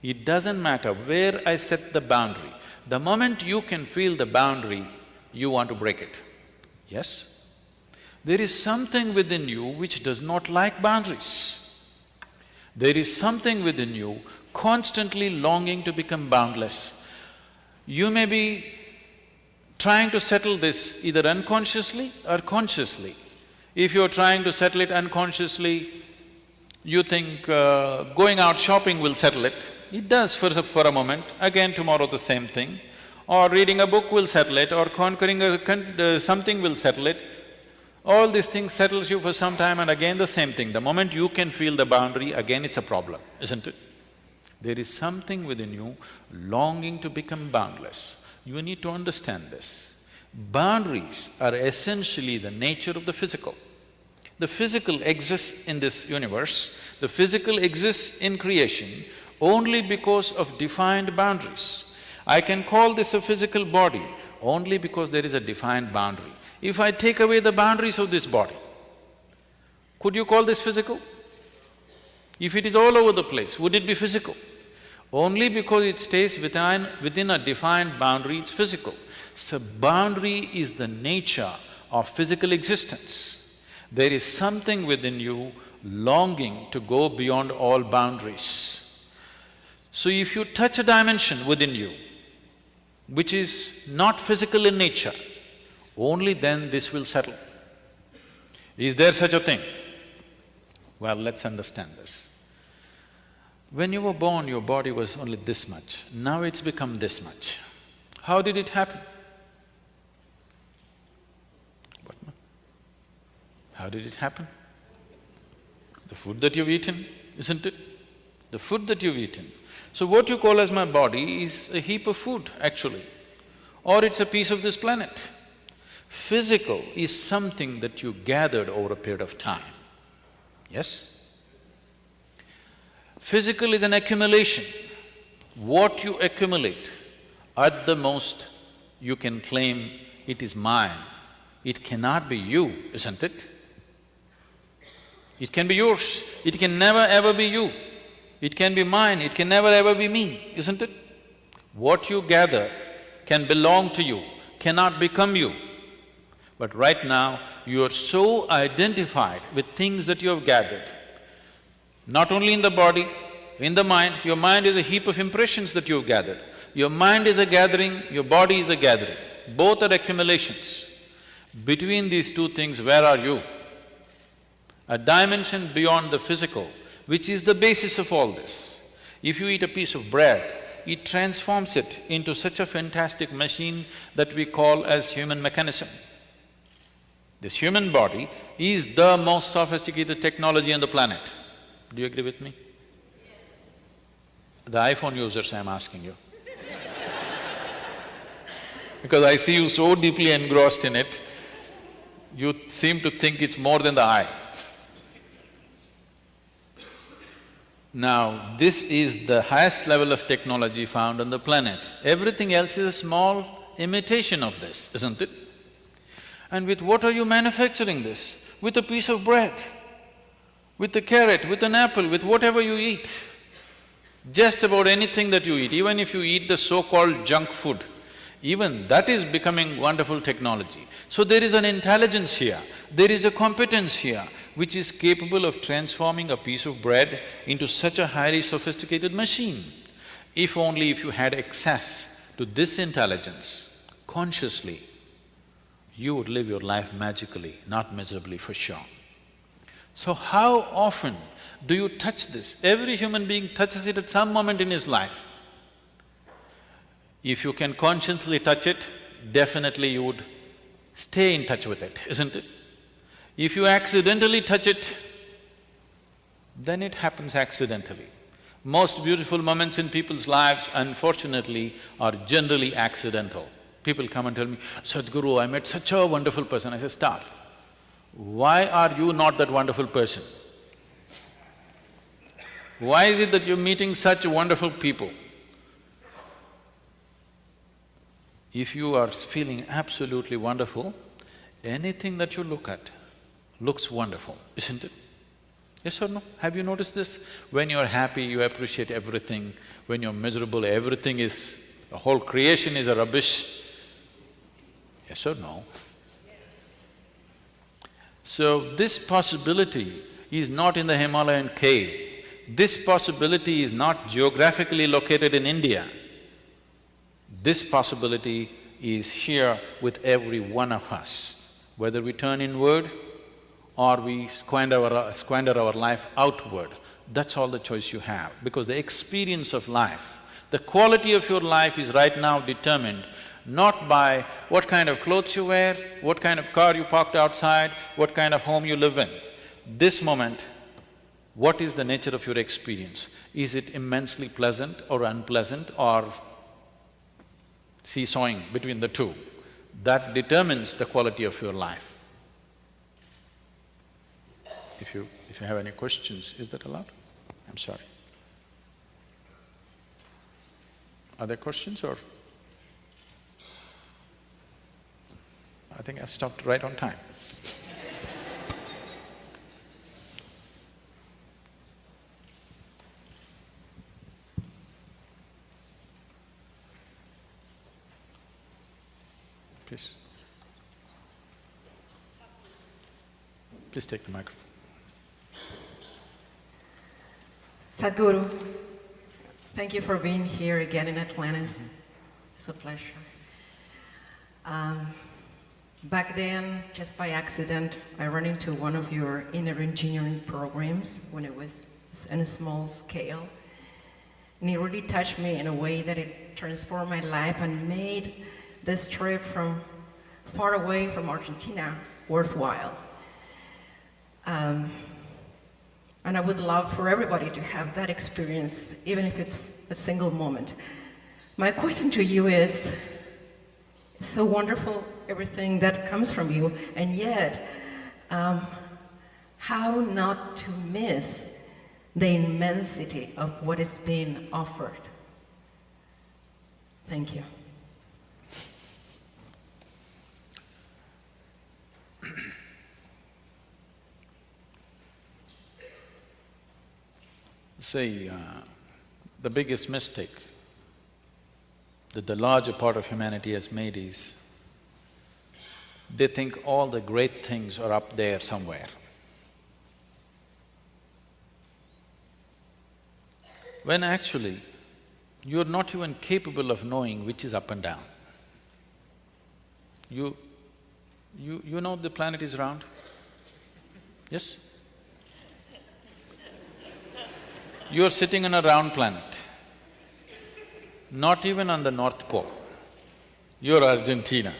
It doesn't matter where I set the boundary. The moment you can feel the boundary, you want to break it. Yes? There is something within you which does not like boundaries. There is something within you constantly longing to become boundless. You may be trying to settle this either unconsciously or consciously. If you're trying to settle it unconsciously, you think going out shopping will settle it. It does for a moment, again tomorrow the same thing. Or reading a book will settle it, or conquering something will settle it. All these things settles you for some time, and again the same thing. The moment you can feel the boundary, again it's a problem, isn't it? There is something within you longing to become boundless. You need to understand this. Boundaries are essentially the nature of the physical. The physical exists in this universe, the physical exists in creation only because of defined boundaries. I can call this a physical body only because there is a defined boundary. If I take away the boundaries of this body, could you call this physical? If it is all over the place, would it be physical? Only because it stays within a defined boundary, it's physical. So boundary is the nature of physical existence. There is something within you longing to go beyond all boundaries. So if you touch a dimension within you which is not physical in nature, only then this will settle. Is there such a thing? Well, let's understand this. When you were born, your body was only this much, now it's become this much. How did it happen? What? How did it happen? The food that you've eaten, isn't it? The food that you've eaten. So what you call as my body is a heap of food, actually, or it's a piece of this planet. Physical is something that you gathered over a period of time, yes? Physical is an accumulation. What you accumulate, at the most, you can claim it is mine. It cannot be you, isn't it? It can be yours, it can never ever be you. It can be mine, it can never ever be me, isn't it? What you gather can belong to you, cannot become you. But right now, you are so identified with things that you have gathered, not only in the body, in the mind. Your mind is a heap of impressions that you have gathered. Your mind is a gathering, your body is a gathering. Both are accumulations. Between these two things, where are you? A dimension beyond the physical, which is the basis of all this. If you eat a piece of bread, it transforms it into such a fantastic machine that we call as human mechanism. This human body is the most sophisticated technology on the planet. Do you agree with me? Yes. The iPhone users, I'm asking you. Because I see you so deeply engrossed in it, you seem to think it's more than the eye. Now, this is the highest level of technology found on the planet. Everything else is a small imitation of this, isn't it? And with what are you manufacturing this? With a piece of bread, with a carrot, with an apple, with whatever you eat. Just about anything that you eat, even if you eat the so-called junk food, even that is becoming wonderful technology. So there is an intelligence here, there is a competence here, which is capable of transforming a piece of bread into such a highly sophisticated machine. If only if you had access to this intelligence consciously, you would live your life magically, not miserably for sure. So how often do you touch this? Every human being touches it at some moment in his life. If you can consciously touch it, definitely you would stay in touch with it, isn't it? If you accidentally touch it, then it happens accidentally. Most beautiful moments in people's lives, unfortunately, are generally accidental. People come and tell me, Sadhguru, I met such a wonderful person. I say, stop. Why are you not that wonderful person? Why is it that you're meeting such wonderful people? If you are feeling absolutely wonderful, anything that you look at looks wonderful, isn't it? Yes or no? Have you noticed this? When you're happy, you appreciate everything. When you're miserable, everything is… the whole creation is a rubbish. Yes or no? So this possibility is not in the Himalayan cave. This possibility is not geographically located in India. This possibility is here with every one of us. Whether we turn inward or we squander our life outward, that's all the choice you have. Because the experience of life, the quality of your life is right now determined not by what kind of clothes you wear, what kind of car you parked outside, what kind of home you live in. This moment, what is the nature of your experience? Is it immensely pleasant or unpleasant or seesawing between the two? That determines the quality of your life. If you have any questions, is that allowed? I'm sorry. Are there questions or… I think I've stopped right on time. Please. Please take the microphone. Sadhguru, thank you for being here again in Atlanta. It's a pleasure. Back then, just by accident, I ran into one of your inner engineering programs when it was on a small scale. And it really touched me in a way that it transformed my life and made this trip from far away from Argentina worthwhile. And I would love for everybody to have that experience, even if it's a single moment. My question to you is, it's so wonderful everything that comes from you, and yet, how not to miss the immensity of what is being offered. Thank you. See, the biggest mistake that the larger part of humanity has made is they think all the great things are up there somewhere. When actually, you're not even capable of knowing which is up and down. You know the planet is round? Yes? You're sitting on a round planet, not even on the North Pole. You're Argentina.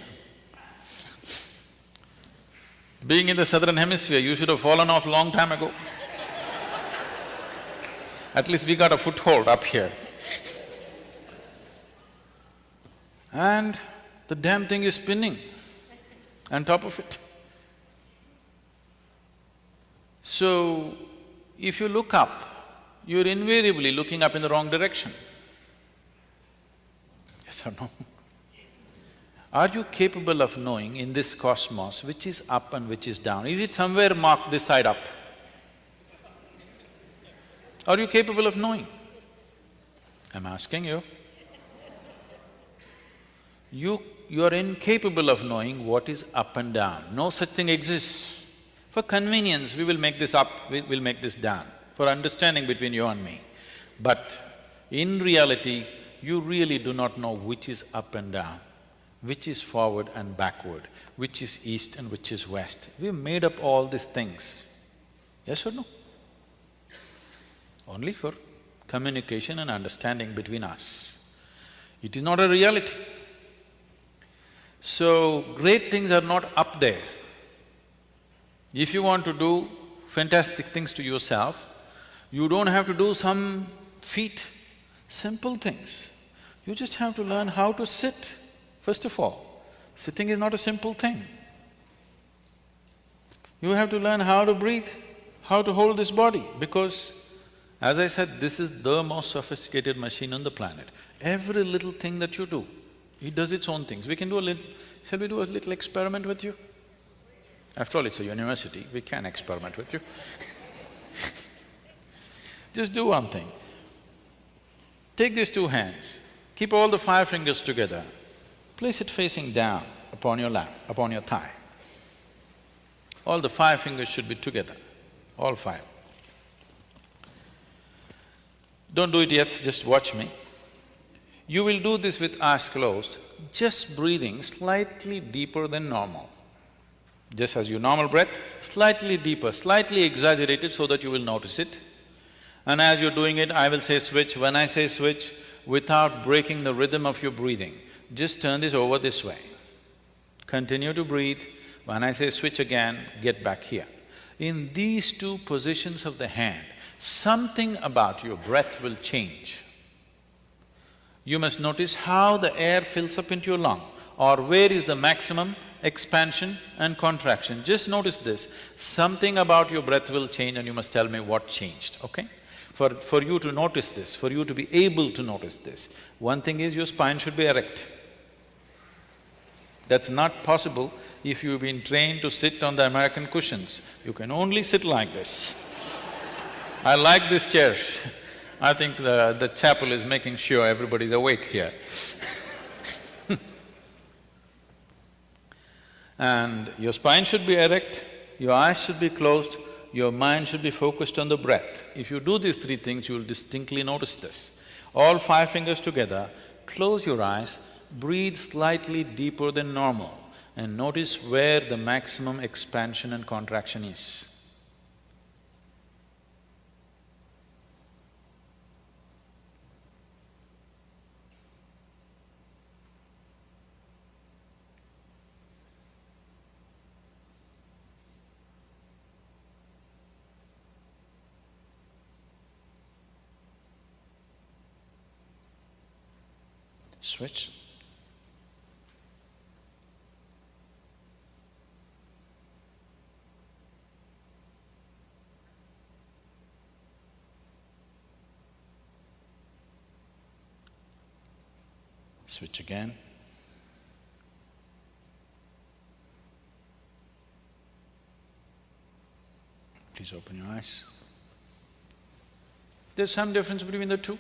Being in the southern hemisphere, you should have fallen off long time ago. At least we got a foothold up here. And the damn thing is spinning on top of it. So, if you look up, you're invariably looking up in the wrong direction. Yes or no? Are you capable of knowing in this cosmos which is up and which is down? Is it somewhere marked this side up? Are you capable of knowing? I'm asking you. You are incapable of knowing what is up and down. No such thing exists. For convenience, we will make this up, we'll make this down, for understanding between you and me. But in reality, you really do not know which is up and down, which is forward and backward, which is east and which is west. We've made up all these things. Yes or no? Only for communication and understanding between us. It is not a reality. So, great things are not up there. If you want to do fantastic things to yourself, you don't have to do some feat, simple things. You just have to learn how to sit, first of all. Sitting is not a simple thing. You have to learn how to breathe, how to hold this body, because as I said, this is the most sophisticated machine on the planet. Every little thing that you do, it does its own things. We can do a little… Shall we do a little experiment with you? After all, it's a university, we can experiment with you. Just do one thing. Take these two hands, keep all the 5 fingers together, place it facing down upon your lap, upon your thigh. All the 5 fingers should be together, all 5. Don't do it yet, just watch me. You will do this with eyes closed, just breathing slightly deeper than normal. Just as your normal breath, slightly deeper, slightly exaggerated so that you will notice it. And as you're doing it, I will say switch. When I say switch, without breaking the rhythm of your breathing, just turn this over this way. Continue to breathe. When I say switch again, get back here. In these two positions of the hand, something about your breath will change. You must notice how the air fills up into your lung, or where is the maximum expansion and contraction. Just notice this. Something about your breath will change and you must tell me what changed, okay? For you to notice this, for you to be able to notice this, one thing is your spine should be erect. That's not possible if you've been trained to sit on the American cushions. You can only sit like this. I like this chair. I think the chapel is making sure everybody's awake here. And your spine should be erect, your eyes should be closed, your mind should be focused on the breath. If you do these 3 things, you will distinctly notice this. All 5 fingers together, close your eyes, breathe slightly deeper than normal and notice where the maximum expansion and contraction is. Switch. Switch again. Please open your eyes. There's some difference between the two.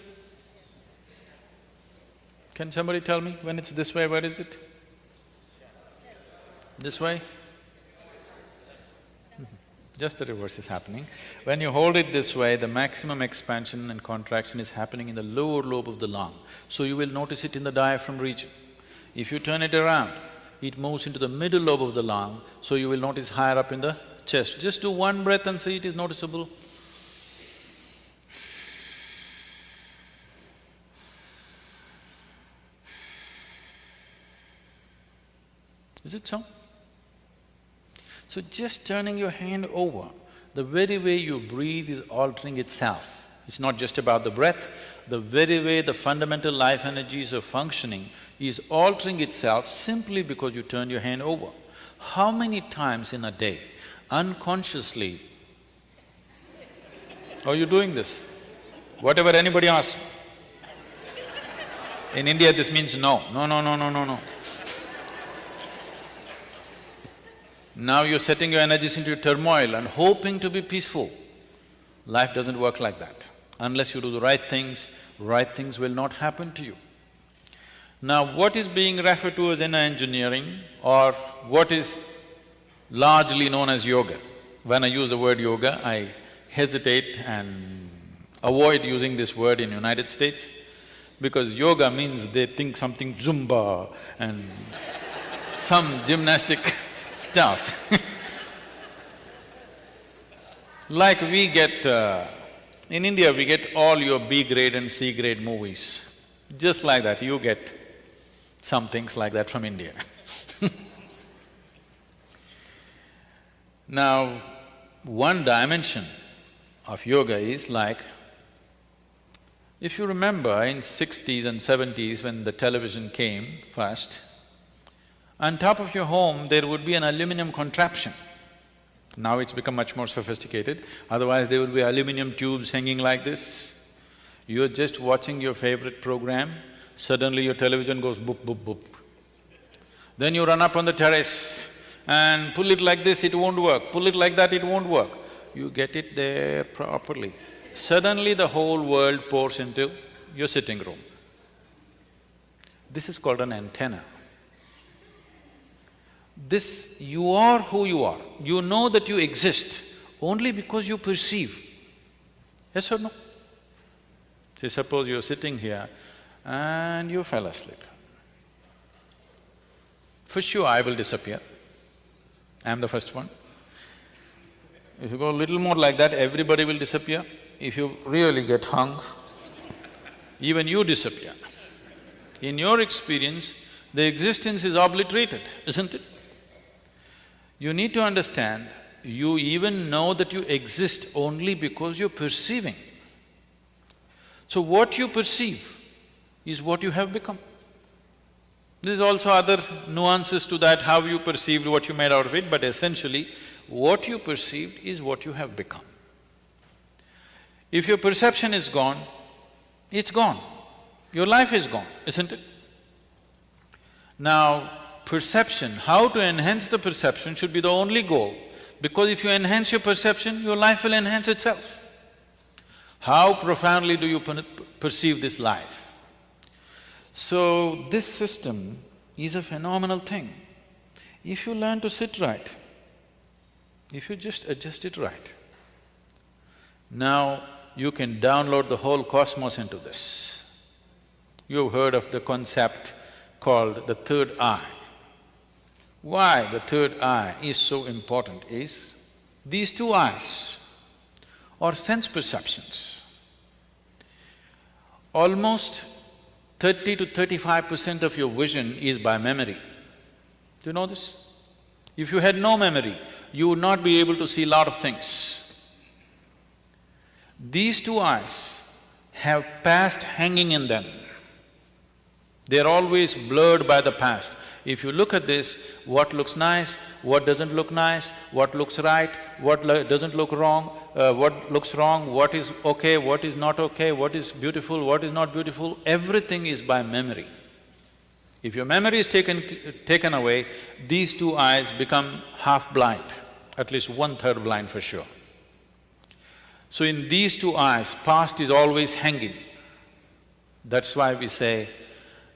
Can somebody tell me when it's this way, where is it? This way? Just the reverse is happening. When you hold it this way, the maximum expansion and contraction is happening in the lower lobe of the lung. So you will notice it in the diaphragm region. If you turn it around, it moves into the middle lobe of the lung, so you will notice higher up in the chest. Just do one breath and see it is noticeable. Is it so? So just turning your hand over, the very way you breathe is altering itself. It's not just about the breath, the very way the fundamental life energies are functioning is altering itself simply because you turn your hand over. How many times in a day, unconsciously, are you doing this? Whatever anybody asks. In India, this means no, no, no, no, no, no, no. Now you're setting your energies into turmoil and hoping to be peaceful. Life doesn't work like that. Unless you do the right things will not happen to you. Now what is being referred to as inner engineering or what is largely known as yoga? When I use the word yoga, I hesitate and avoid using this word in United States because yoga means they think something Zumba and some gymnastic stuff. Like we get… in India we get all your B grade and C grade movies. Just like that, you get some things like that from India. Now, one dimension of yoga is like, if you remember in 60s and 70s when the television came first, on top of your home there would be an aluminum contraption. Now it's become much more sophisticated, otherwise there would be aluminum tubes hanging like this. You're just watching your favorite program, suddenly your television goes boop, boop, boop. Then you run up on the terrace and pull it like this, it won't work, pull it like that, it won't work. You get it there properly. Suddenly the whole world pours into your sitting room. This is called an antenna. This… you are who you are. You know that you exist only because you perceive. Yes or no? See, suppose you're sitting here and you fell asleep. For sure, I will disappear. I'm the first one. If you go a little more like that, everybody will disappear. If you really get hung, even you disappear. In your experience, the existence is obliterated, isn't it? You need to understand, you even know that you exist only because you're perceiving. So what you perceive is what you have become. There's also other nuances to that, how you perceived, what you made out of it, but essentially, what you perceived is what you have become. If your perception is gone, it's gone. Your life is gone, isn't it? Now, perception, how to enhance the perception should be the only goal, because if you enhance your perception, your life will enhance itself. How profoundly do you perceive this life? So, this system is a phenomenal thing. If you learn to sit right, if you just adjust it right, now you can download the whole cosmos into this. You've heard of the concept called the third eye. Why the third eye is so important is, these two eyes are sense perceptions. Almost 30 to 35% of your vision is by memory. Do you know this? If you had no memory, you would not be able to see a lot of things. These two eyes have past hanging in them. They're always blurred by the past. If you look at this, what looks nice, what doesn't look nice, what looks right, what doesn't look wrong, what looks wrong, what is okay, what is not okay, what is beautiful, what is not beautiful, everything is by memory. If your memory is taken away, these two eyes become half blind, at least 1/3 blind for sure. So in these two eyes, past is always hanging. That's why we say,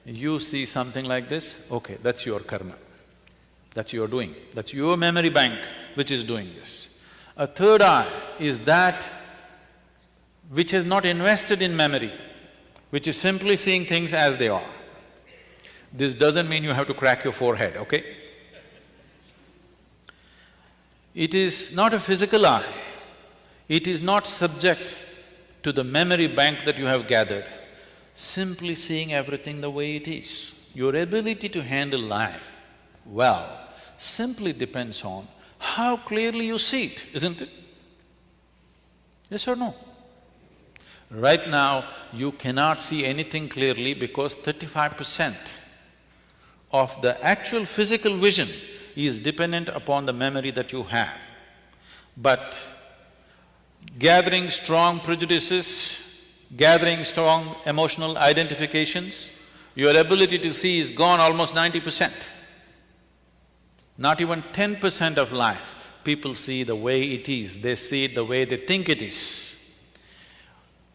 you see something like this, okay, that's your karma, that's your doing, that's your memory bank which is doing this. A third eye is that which has not invested in memory, which is simply seeing things as they are. This doesn't mean you have to crack your forehead, okay? It is not a physical eye, it is not subject to the memory bank that you have gathered, simply seeing everything the way it is. Your ability to handle life well simply depends on how clearly you see it, isn't it? Yes or no? Right now, you cannot see anything clearly because 35% of the actual physical vision is dependent upon the memory that you have. But gathering strong prejudices, gathering strong emotional identifications, your ability to see is gone almost 90%. Not even 10% of life, people see the way it is, they see it the way they think it is.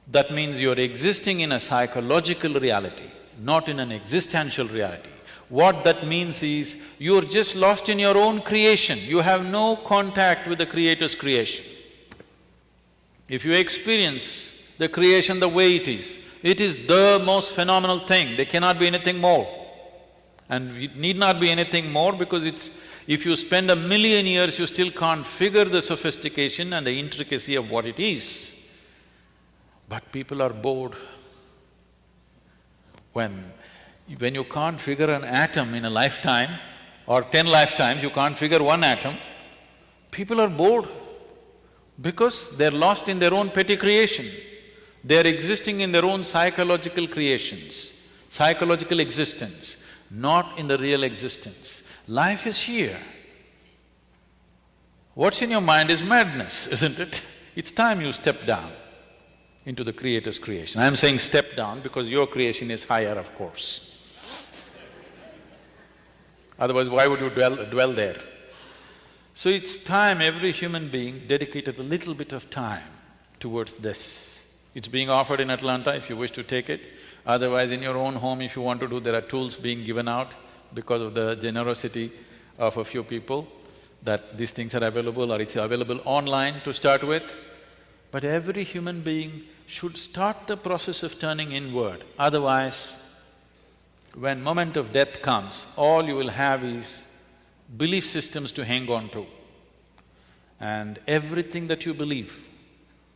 That means you're existing in a psychological reality, not in an existential reality. What that means is, you're just lost in your own creation, you have no contact with the Creator's creation. If you experience the creation the way it is the most phenomenal thing, there cannot be anything more. And it need not be anything more because if you spend 1,000,000 years, you still can't figure the sophistication and the intricacy of what it is. But people are bored. When you can't figure an atom in a lifetime, or 10 lifetimes, you can't figure one atom, people are bored because they're lost in their own petty creation. They're existing in their own psychological creations, psychological existence, not in the real existence. Life is here. What's in your mind is madness, isn't it? It's time you step down into the Creator's creation. I'm saying step down because your creation is higher, of course. Otherwise, why would you dwell there? So it's time every human being dedicated a little bit of time towards this. It's being offered in Atlanta if you wish to take it. Otherwise, in your own home, if you want to do, there are tools being given out because of the generosity of a few people, that these things are available, or it's available online to start with. But every human being should start the process of turning inward. Otherwise, when moment of death comes, all you will have is belief systems to hang on to. And everything that you believe,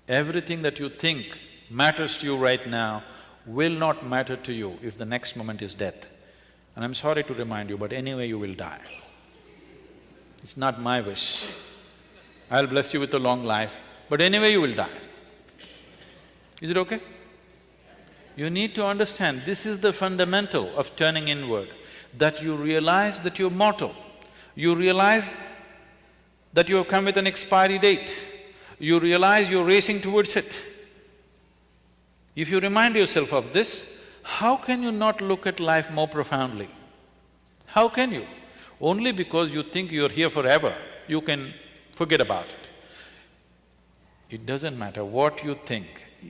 everything that you think matters to you right now will not matter to you if the next moment is death. And I'm sorry to remind you, but anyway you will die. It's not my wish. I'll bless you with a long life, but anyway you will die. Is it okay? You need to understand, this is the fundamental of turning inward, that you realize that you're mortal. You realize that you have come with an expiry date. You realize you're racing towards it. If you remind yourself of this, how can you not look at life more profoundly? How can you? Only because you think you're here forever, you can forget about it. It doesn't matter what you think.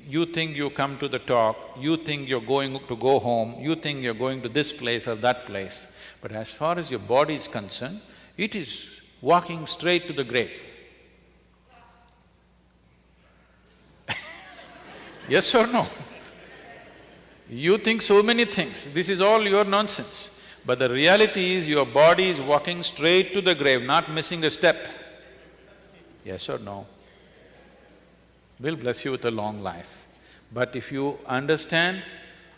You think you come to the talk, you think you're going to go home, you think you're going to this place or that place. But as far as your body is concerned, it is walking straight to the grave. Yes or no? You think so many things, this is all your nonsense. But the reality is your body is walking straight to the grave, not missing a step. Yes or no? We'll bless you with a long life. But if you understand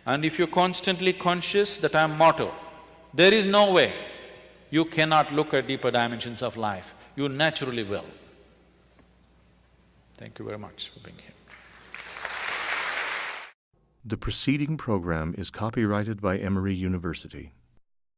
and if you're constantly conscious that I'm mortal, there is no way you cannot look at deeper dimensions of life. You naturally will. Thank you very much for being here. The preceding program is copyrighted by Emory University.